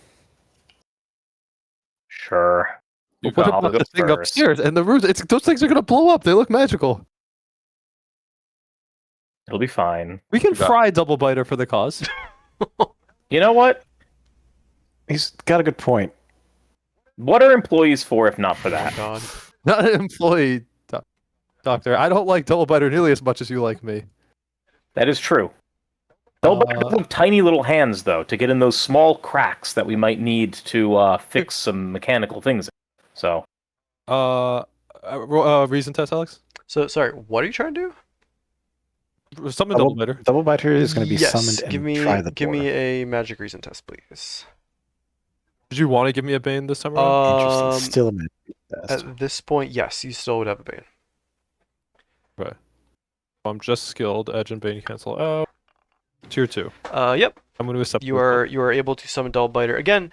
Sure. You What got about the go thing first. upstairs and the rooms? Those things are going to blow up. They look magical. It'll be fine. We can You got- fry Double Biter for the cause. You know what? He's got a good point. What are employees for if not for Oh that? God. Not an employee, doctor. I don't like Double Biter nearly as much as you like me. That is true. They'll have tiny little hands, though, to get in those small cracks that we might need to fix some mechanical things. So, Reason test, Alex? So sorry, what are you trying to do? Summon Double Biter. Double Biter is going to be Yes, summoned and give me try the give door. me a magic reason test, please. Did you want to give me a Bane this time around? Interesting. Still a minute. Test. At this point, yes, you still would have a bane. I'm just skilled. Edge and Bane cancel out. Tier 2. Yep. I'm going to accept You this. are able to summon Double Biter again.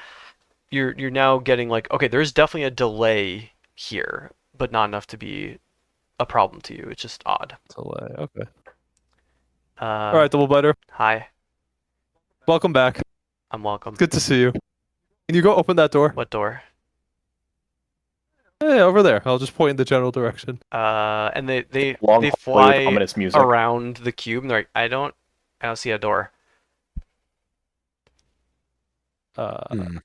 You're now getting like, okay, there's definitely a delay here, but not enough to be a problem to you. It's just odd. Delay. Okay. All All right, Double Biter. Hi, Welcome back. I'm welcome. Good to see you. Can you go open that door? What door? Hey, over there. I'll just point in the general direction. And they long they hallway with fly ominous music. around the cube, and they're like, I don't see a door. Hmm.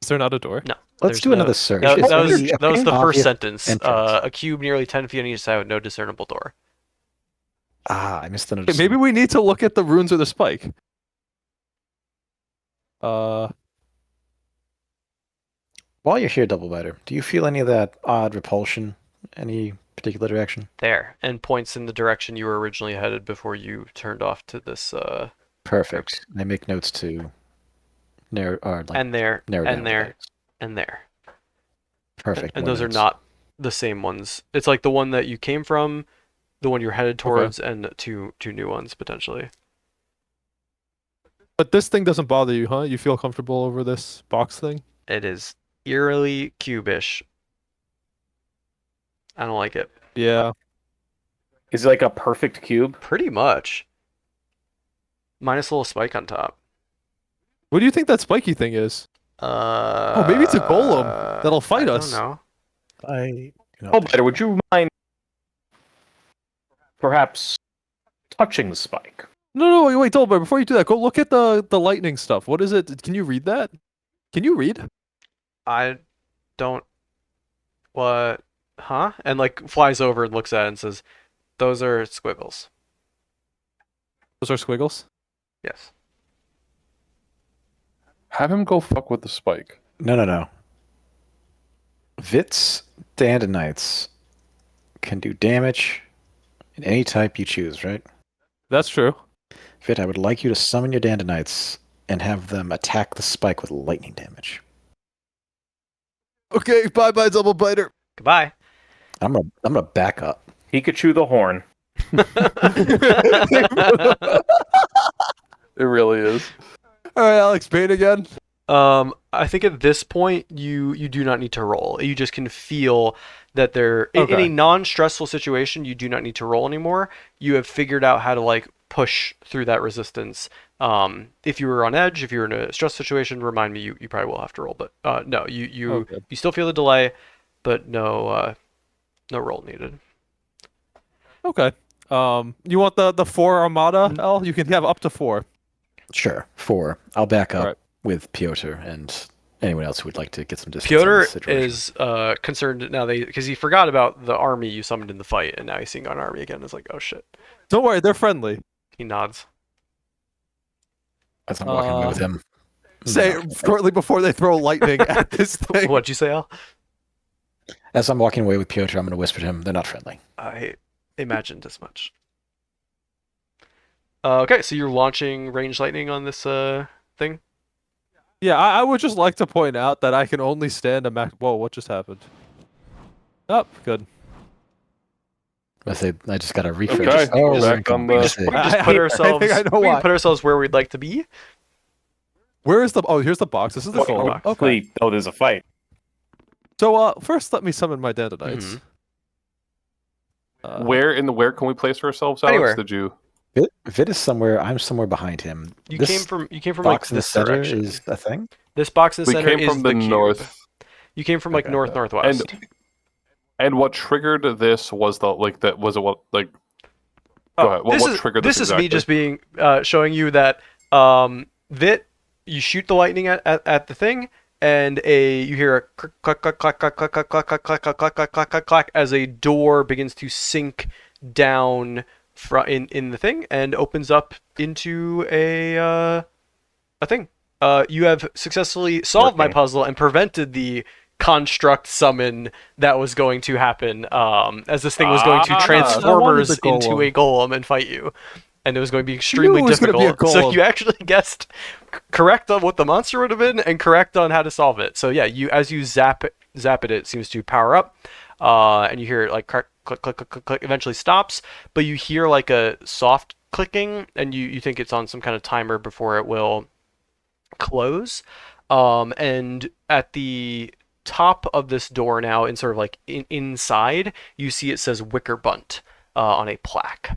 Is there not a door? No. Let's there's do no- another search. That, Is that was there that was the any first obvious sentence. entrance? A cube nearly 10 feet on each side with no discernible door. I missed the Okay, notice. maybe we need to look at the runes of the spike. While you're here, Double Biter, do you feel any of that odd repulsion? Any particular direction? There, and points in the direction you were originally headed before you turned off to this. Perfect. I make notes to narrow, or like And there, narrow down and what that there, is. and there. Perfect. And more those are notes. not the same ones. It's like the one that you came from, the one you're headed towards, and two new ones potentially. But this thing doesn't bother you, huh? You feel comfortable over this box thing? It is eerily cubish. I don't like it. Yeah. Is it like a perfect cube? Pretty much. Minus a little spike on top. What do you think that spiky thing is? Maybe it's a golem that'll fight us. I don't know. You know, Oh, better. Would you mind perhaps touching the spike? No, wait, Dolber, before you do that, go look at the lightning stuff. What is it? Can you read that? Can you read? I don't. What? Huh? And like flies over and looks at it and says, Those are squiggles. Those are squiggles. Yes. Have him go fuck with the spike. No. Vits Dandanites can do damage in any type you choose, right? That's true. Vit, I would like you to summon your Dandanites and have them attack the spike with lightning damage. Okay, bye double biter. Goodbye. I'm gonna back up. Pikachu the horn. It really is. All right, Alex, Bane again. I think at this point you do not need to roll. You just can feel that they're in Okay. a non-stressful situation. You do not need to roll anymore. You have figured out how to like push through that resistance. If you were on edge, if you were in a stress situation, remind me. You probably will have to roll, but no, you Okay. you still feel the delay, but no roll needed. Okay. You want the 4 Armada, L? You can have up to 4. Sure, 4. I'll back up Alright. with Piotr and anyone else who would like to get some distance. on Piotr this situation. is concerned now because he forgot about the army you summoned in the fight, and now he's seeing an army again. It's like, oh shit. Don't worry, they're friendly. He nods. As I'm walking away with him. Say shortly before they throw lightning at this thing. What'd you say, Al? As I'm walking away with Piotr, I'm going to whisper to him, they're not friendly. I imagined as much. Okay, so you're launching range lightning on this thing. Yeah, I would just like to point out that I can only stand a max. Whoa, what just happened? Oh, good. I just got to refresh. Okay, Oh, back on the- We just I put think ourselves. I know we why. put ourselves where we'd like to be. Where is the? Oh, here's the box. This is the Wait, goal. box. Okay. Hopefully, oh, there's a fight. So, first, let me summon my Dandanites. Where can we place ourselves, Alex? Anywhere. Did you? Vit is somewhere. I'm somewhere behind him. You This came from like box in the this center direction. is a thing. This box in the We center came is from the cube. north. You came from like Okay. northwest. And what triggered this was Go ahead. What triggered this this is me exactly? just being showing you that Vit, you shoot the lightning at the thing, and you hear a clack clack clack clack clack clack clack clack clack clack clack clack clack clack clack as a door begins to sink down in the thing and opens up into a thing. You have successfully solved my Working. puzzle and prevented the construct summon that was going to happen as this thing was going to Ah, transformers I wanted the into golem. a golem and fight you. And it was going to be extremely it was gonna difficult. be a So golem. you actually guessed correct on what the monster would have been and correct on how to solve it. So yeah, as you zap it seems to power up. And you hear it like click, click, click, click, click, eventually stops, but you hear like a soft clicking, and you think it's on some kind of timer before it will close. And at the top of this door now, in sort of like inside, you see it says Wickerbunt on a plaque.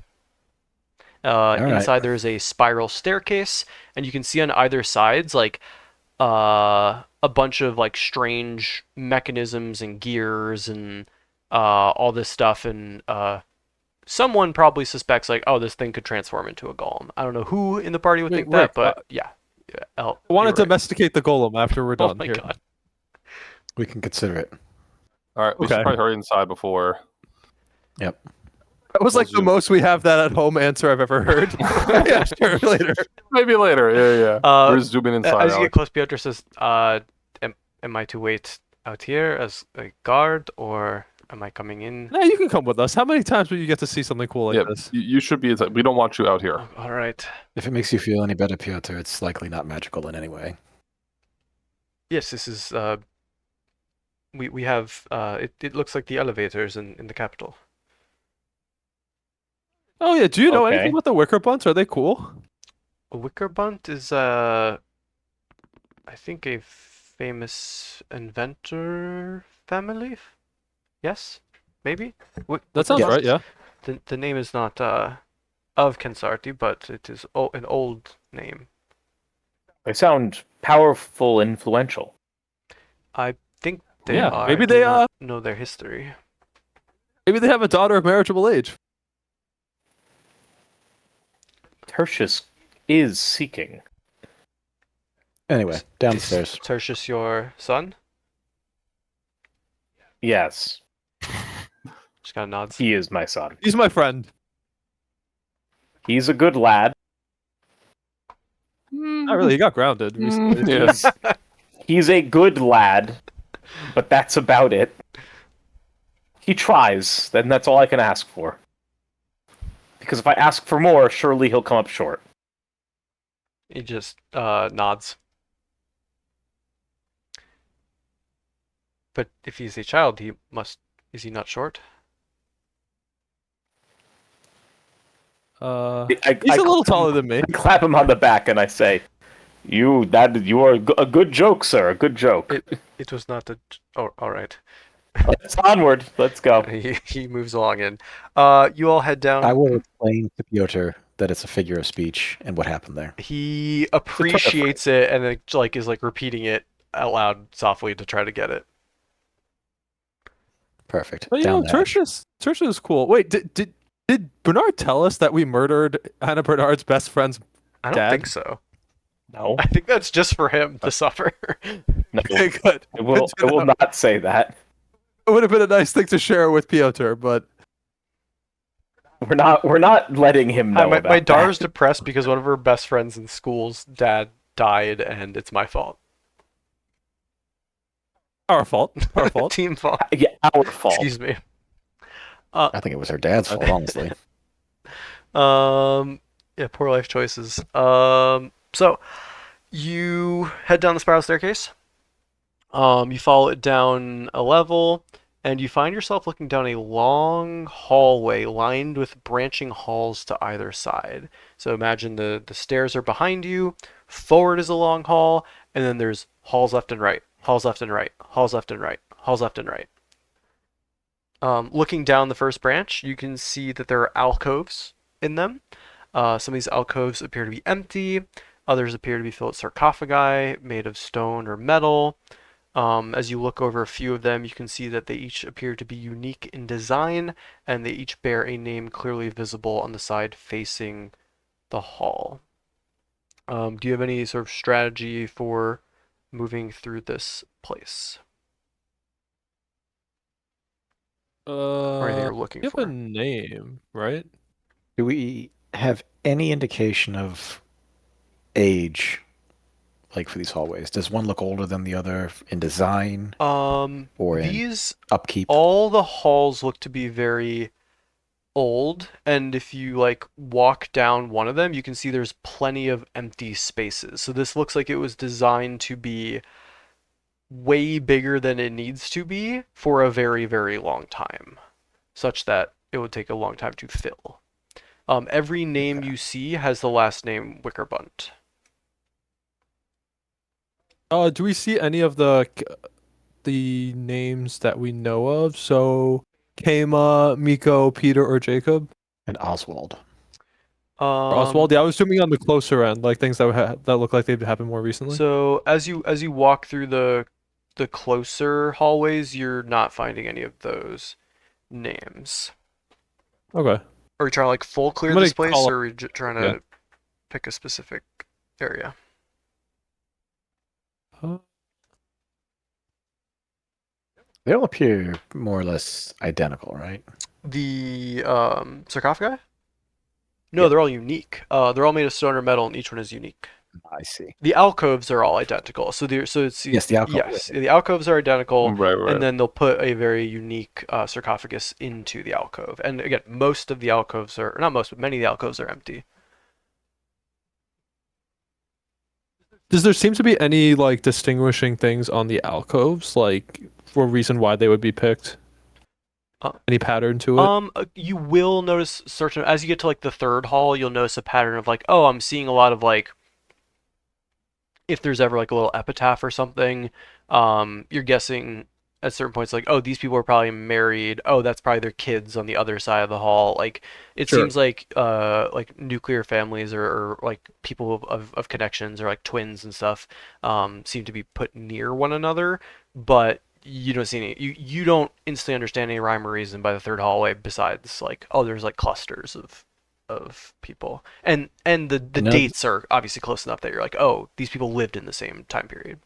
right. Inside there is a spiral staircase, and you can see on either sides like a bunch of like strange mechanisms and gears and all this stuff, and someone probably suspects like, oh, this thing could transform into a golem. I don't know who in the party would Wait, think that, Rick, but yeah. I want to domesticate the golem after we're Oh done. my Here. god. We can consider it. All right, we Okay. should probably hurry inside before. Yep. That was like the Zoom. most we have that at home answer I've ever heard. Yeah, sure, later. Maybe later. Yeah. We're zooming inside. As you get Alex. close, Piotr says, am I to wait out here as a guard, or am I coming in? No, you can come with us. How many times will you get to see something cool like Yeah, this? you should be inside. We don't want you out here. Oh, all right. If it makes you feel any better, Piotr, it's likely not magical in any way. Yes, this is. We have. It looks like the elevators in the capital. Oh yeah, do you know Okay. anything about the Wickerbunts? Are they cool? Wickerbunt is I think a famous inventor family. Yes, maybe. That sounds Yes. right. Yeah. The name is not of Kensarti, but it is an old name. They sound powerful, influential. I think they Yeah, are. maybe I do they, not know their history. Maybe they have a daughter of marriageable age. Tertius is seeking. Anyway, downstairs. Is Tertius your son? Yes. Just kind of nods. He is my son. He's my friend. He's a good lad. Not really. He got grounded recently. Yeah. He's a good lad, but that's about it. He tries, then that's all I can ask for. Because if I ask for more, surely he'll come up short. He just nods. But if he's a child, he must. Is he not short? He's I a little taller than me. I clap him on the back and I say, you are a good joke, sir. A good joke. It was not a. Oh, all right. Let's onward. Let's go. He moves along in. You all head down. I will explain to Piotr that it's a figure of speech and what happened there. He appreciates it and then, like is like repeating it out loud softly to try to get it. Perfect. But Down the hatch. Tertius is cool. Wait, did Bernard tell us that we murdered Anna Bernard's best friend's I don't Dad? think so. No, I think that's just for him to suffer. no. Okay, good. It will not say that. It would have been a nice thing to share with Piotr, but We're not letting him know about my that. daughter's depressed because one of her best friends in school's dad died, and it's my fault. our fault. Our fault. Team fault. Yeah, our fault. Excuse me. I think it was her dad's fault, honestly. Yeah, poor life choices. So you head down the spiral staircase. You follow it down a level, and you find yourself looking down a long hallway lined with branching halls to either side. So imagine the stairs are behind you, forward is a long hall, and then there's halls left and right, halls left and right, halls left and right, halls left and right. Looking down the first branch, you can see that there are alcoves in them. Some of these alcoves appear to be empty. Others appear to be filled with sarcophagi made of stone or metal. As you look over a few of them, you can see that they each appear to be unique in design, and they each bear a name clearly visible on the side facing the hall. Do you have any sort of strategy for moving through this place? Or anything you're looking You have for? a name, right? Do we have any indication of age, like for these hallways? Does one look older than the other in design or in These upkeep? all the halls look to be very old, and if you like walk down one of them, you can see there's plenty of empty spaces. So this looks like it was designed to be way bigger than it needs to be for a very, very long time, such that it would take a long time to fill. Every name you see has the last name Wickerbunt. Do we see any of the names that we know of? So, Kama, Miko, Peter, or Jacob? And Oswald. Oswald? Yeah, I was assuming on the closer end, like things that look like they've happened more recently. So as you walk through the closer hallways, you're not finding any of those names. Okay. Are we trying to like full clear I'm gonna this place, call up- or are we trying to Yeah. pick a specific area? They all appear more or less identical, right? The sarcophagi? No, Yep. they're all unique. They're all made of stone or metal, and each one is unique. I see. The alcoves are all identical. So it's Yes, the alcove. yes, the alcoves are identical, Right. and then they'll put a very unique sarcophagus into the alcove. And again, most of the alcoves are not most, but many of the alcoves are empty. Does there seem to be any like distinguishing things on the alcoves, like for a reason why they would be picked? Any pattern to it? You will notice certain as you get to like the third hall, you'll notice a pattern of like, oh, I'm seeing a lot of like, if there's ever like a little epitaph or something, you're guessing at certain points like, oh, these people are probably married. Oh, that's probably their kids on the other side of the hall. Like it Sure. seems like nuclear families or like people of connections or like twins and stuff seem to be put near one another, but you don't see any you don't instantly understand any rhyme or reason by the third hallway besides like, oh, there's like clusters of people, and the No. dates are obviously close enough that you're like, oh, these people lived in the same time period.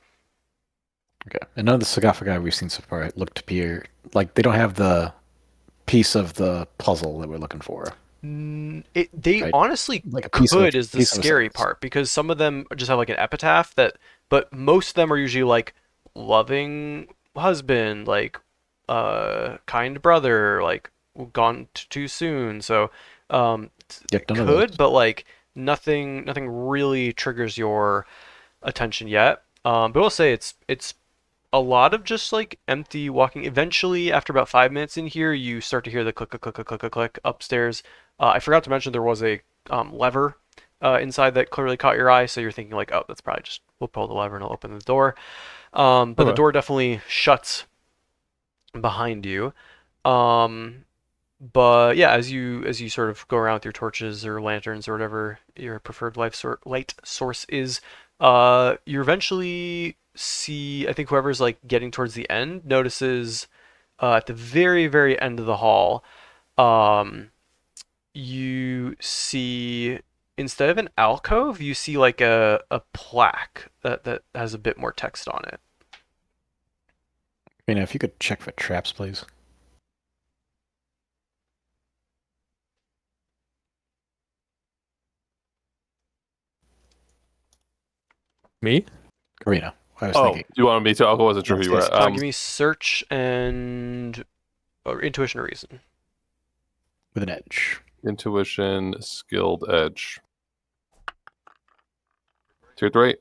Okay. And none of the sarcophagi we've seen so far look to appear like they don't have the piece of the puzzle that we're looking for. They Right. honestly Like a piece of could is the piece of a scary sentence. part because some of them just have like an epitaph but most of them are usually like loving husband, like kind brother, like gone too soon. So Yep, it none of those. could, but like nothing really triggers your attention yet. But I'll say it's a lot of just like empty walking. Eventually, after about 5 minutes in here, you start to hear the click, click, click, click, click, click, click upstairs. I forgot to mention there was a lever inside that clearly caught your eye, so you're thinking like, oh, that's probably just we'll pull the lever and it'll open the door. But the Okay. door definitely shuts behind you. Um, but yeah, as you sort of go around with your torches or lanterns or whatever your preferred light source is, you eventually see, I think whoever's like getting towards the end notices at the very very end of the hall, um, you see instead of an alcove, you see like a plaque that has a bit more text on it. If you could check for traps, please. Me? Karina, I was Oh, thinking. you wanted me to? I wasn't sure who Yes, you were. yes. Give me search and or intuition or reason. With an edge. Intuition, skilled edge. Tier 3.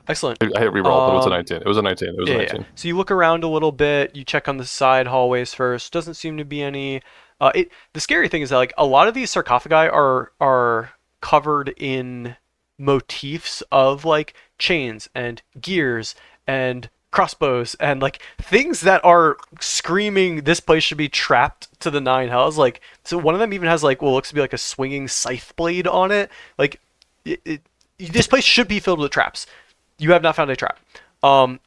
Excellent. I hit reroll, but it was a Um, 19. It was a 19. It was a Yeah, 19. so you look around a little bit. You check on the side hallways first. Doesn't seem to be any. The scary thing is that like a lot of these sarcophagi are covered in motifs of like chains and gears and crossbows and like things that are screaming this place should be trapped to the nine hells. Like so, one of them even has like what looks to be like a swinging scythe blade on it. Like this place should be filled with traps. You have not found a trap. Um,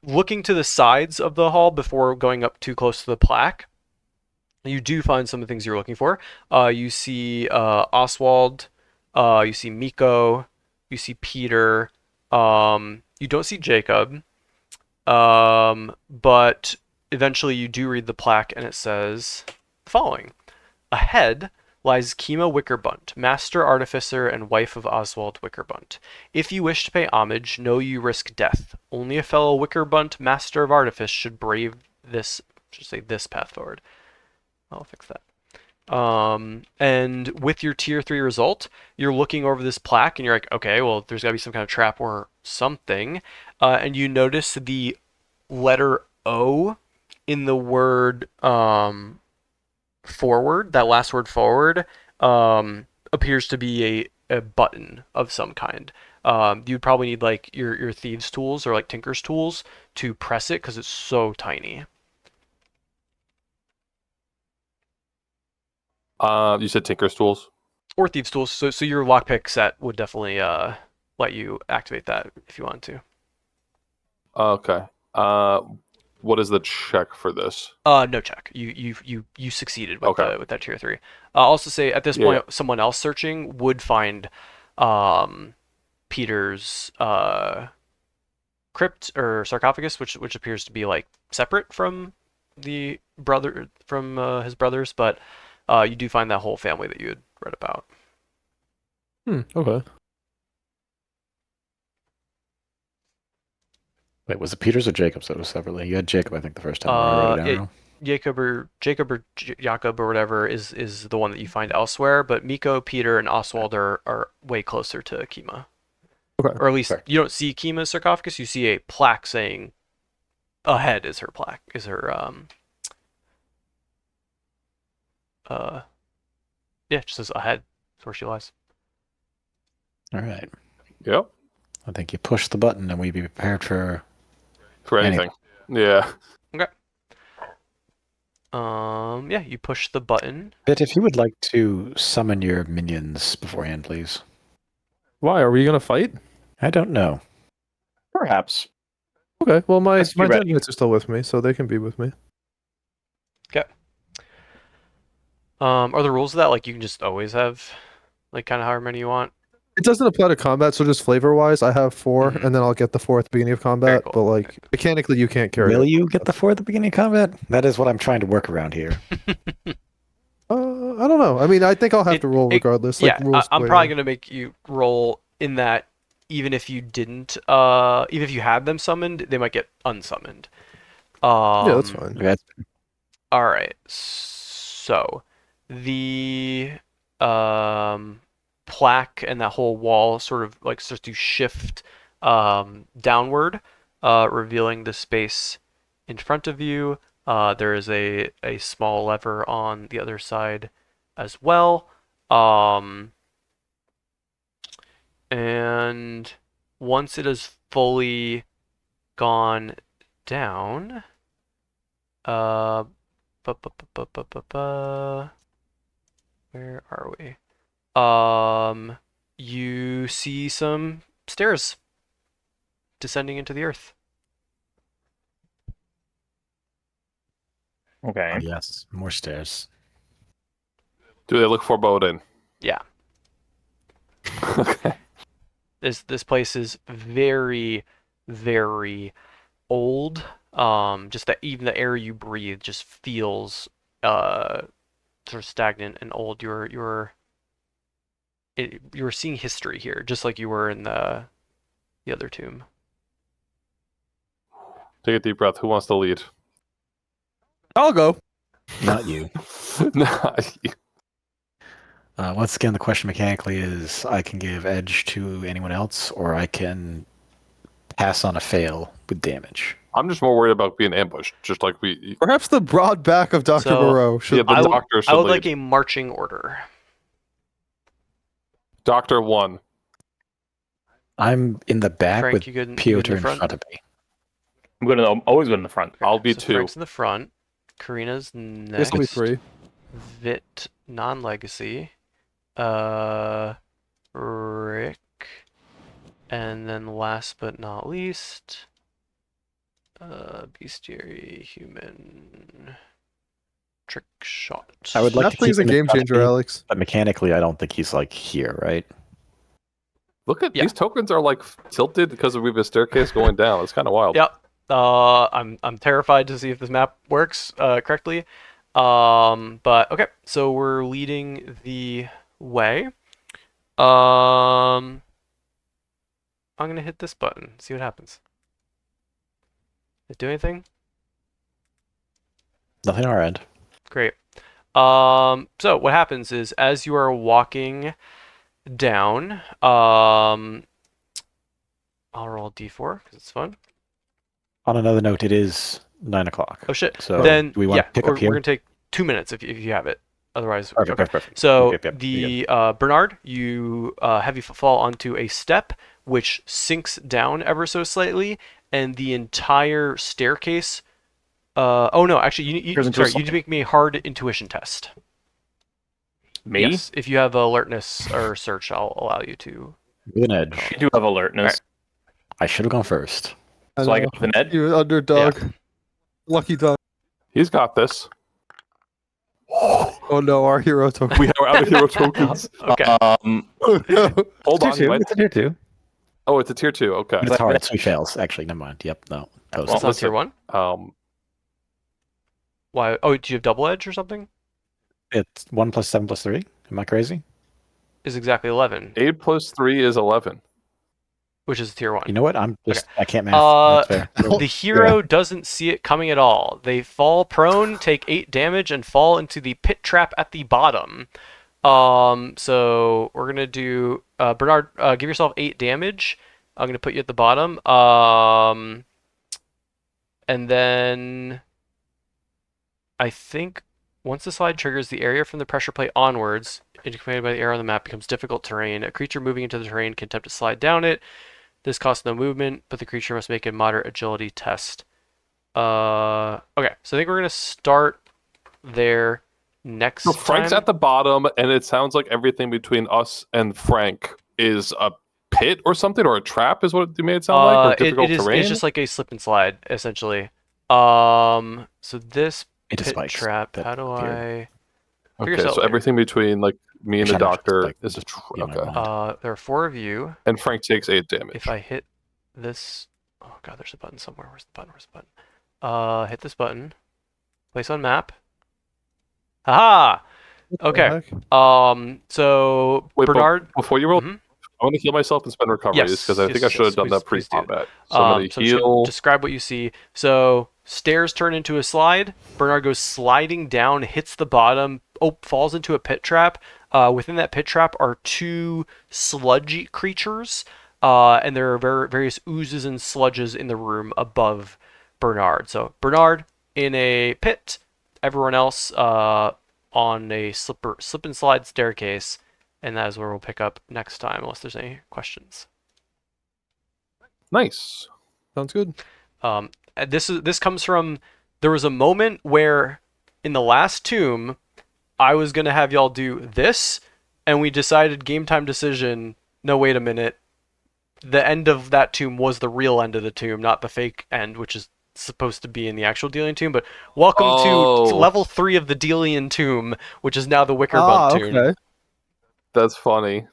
Looking to the sides of the hall before going up too close to the plaque, you do find some of the things you're looking for. You see Oswald, you see Miko, you see Peter. You don't see Jacob, but eventually you do read the plaque and it says the following. Ahead lies Kima Wickerbunt, master artificer and wife of Oswald Wickerbunt. If you wish to pay homage, know you risk death. Only a fellow Wickerbunt, master of artifice, should brave this path forward. I'll fix that. And with your tier 3 result, you're looking over this plaque and you're like, okay, well, there's got to be some kind of trap or something. And you notice the letter O in the word forward, that last word forward, appears to be a button of some kind. You'd probably need like your thieves' tools or like tinker's tools to press it because it's so tiny. You said Tinker's Tools? Or thieves' tools. So your lockpick set would definitely let you activate that if you want to. Okay. What is the check for this? No check. You succeeded with Okay. with that tier 3. I'll also say at this Yeah. point, someone else searching would find Peter's crypt or sarcophagus, which appears to be like separate from the brother from his brothers, but you do find that whole family that you had read about. Okay. Wait, was it Peters or Jacobs that was separately? You had Jacob, I think, the first time. I wrote it down wrong. Jacob or Jakob or whatever is the one that you find elsewhere, but Miko, Peter, and Oswald are way closer to Kima. Okay. Or at least Fair. you don't see Kima's sarcophagus, you see a plaque saying ahead is her plaque, is her yeah, it just says ahead. That's where she lies. All right. Yep. I think you push the button and we be prepared for For anything. Yeah. Okay. Yeah, you push the button. Bit. If you would like to summon your minions beforehand, please. Why are we gonna fight? I don't know. Perhaps. Okay. Well, my Let's be ready. teammates are still with me, so they can be with me. Okay. Are the rules of that like you can just always have like kind of however many you want? It doesn't apply to combat, so just flavor wise, I have 4, and then I'll get the 4 at the beginning of combat. cool. But like mechanically, you can't carry Will it. you get the 4 at the beginning of combat? That is what I'm trying to work around here. I don't know. I mean, I think I'll have to roll regardless. Like yeah, rules I'm play probably in. gonna make you roll in that even if you didn't, even if you had them summoned, they might get unsummoned. Yeah, that's fine. Okay. All right. So the plaque and that whole wall sort of like starts to shift downward, revealing the space in front of you. There is a small lever on the other side as well. And once it is fully gone down, where are we? You see some stairs descending into the earth. Okay. Oh, yes, more stairs. Do they look foreboding? Yeah. Okay. This place is very, very old. Just that even the air you breathe just feels sort of stagnant and old. You're seeing history here, just like you were in the other tomb. Take a deep breath. Who wants to lead? I'll go. Not you. Nah, Once again, the question mechanically is I can give edge to anyone else, or I can pass on a fail with damage. I'm just more worried about being ambushed. Just like we. Perhaps the broad back of Dr. So, Moreau should. Yeah, the doctor should I would lead. like a marching order. Doctor 1. I'm in the back Frank, with you good in Piotr in front? front of me. I'm always good in the front. I'll be So 2. Frank's in the front. Karina's I next. guess I'll be 3. Vit non-legacy. Rick, and then last but not least, bestiary human trick shot. I would like That to thing's a keep him in game front of changer, me, Alex. but mechanically, I don't think he's like here, right? Look at Yeah. these tokens are like tilted because we have a staircase going down. It's kind of wild. Yep. I'm terrified to see if this map works correctly. But okay, so we're leading the way. I'm gonna hit this button, see what happens. Did it do anything? Nothing on our end. Great. So what happens is as you are walking down, I'll roll a d4 because it's fun. On another note, it is 9 o'clock. Oh shit. So Then do we want yeah, to pick we're up here? gonna take 2 minutes if you have it. Otherwise, Perfect, okay. perfect. So Yep, the Bernard, you have you fall onto a step which sinks down ever so slightly, and the entire staircase. Oh no, actually, you Goes into a sorry, you need to make me a hard intuition test. Me? Yes, if you have alertness or search, I'll allow you to. With an edge. I do have alertness. I should have gone first. So I go with an edge? You underdog. Lucky dog. He's got this. Oh no, our hero token. We have out of hero tokens. Okay. Oh, no. Hold on. Wait. It's a tier 2. Oh, it's a tier 2. Okay. It's hard, so he fails. Actually, never mind. Yep, no. Toast. That's not tier 1? Why? Oh, do you have double edge or something? It's 1 plus 7 plus 3. Am I crazy? Is exactly 11, 8 plus 3 is 11. which is tier 1. You know what? I'm just I can't math. That's fair. The hero doesn't see it coming at all. They fall prone, take 8 damage, and fall into the pit trap at the bottom. So we're gonna do Bernard. Give yourself 8 damage. I'm gonna put you at the bottom. And then I think once the slide triggers, the area from the pressure plate onwards, indicated by the arrow on the map, becomes difficult terrain. A creature moving into the terrain can attempt to slide down it. This costs no movement, but the creature must make a moderate agility test. Okay, so I think we're gonna start there next So Frank's time. at the bottom, and it sounds like everything between us and Frank is a pit or something, or a trap, is what you made it sound like, or difficult terrain. It's just like a slip and slide, essentially. So this Into pit spikes trap. that How do appear. I? Figure Okay, this out so later. everything between like Me and the Actually, I'm not doctor like, is just okay. in my mind. There are 4 of you. And Frank takes 8 damage. If I hit this, oh god, there's a button somewhere. Where's the button? Where's the button? Hit this button. Place on map. Haha. What the Okay. heck? So Wait, Bernard. before you roll, Mhm. I want to heal myself and spend recoveries Yes, because I think I should have done that please do. pre-combat. Somebody So I'm just gonna heal. describe what you see. So stairs turn into a slide. Bernard goes sliding down, hits the bottom, falls into a pit trap. Within that pit trap are 2 sludgy creatures, and there are various oozes and sludges in the room above Bernard. So Bernard in a pit, everyone else on a slip and slide staircase. And that is where we'll pick up next time, unless there's any questions. Nice. Sounds good. This comes from, there was a moment where in the last tomb, I was gonna have y'all do this, and we decided game time decision. No, wait a minute. The end of that tomb was the real end of the tomb, not the fake end, which is supposed to be in the actual Delian tomb. But welcome to level 3 of the Delian tomb, which is now the Wickerbunt tomb. Okay. That's funny.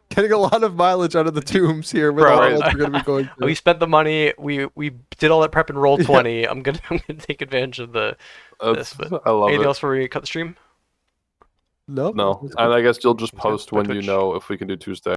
Getting a lot of mileage out of the tombs here with Bro, all right. the ones we're gonna be going through. We spent the money. We did all that prep and roll 20. I'm gonna take advantage of this. But I love anything it. else before we cut the stream? Nope. No, and I guess you'll just Let's go. post By when you Twitch. know if we can do Tuesday.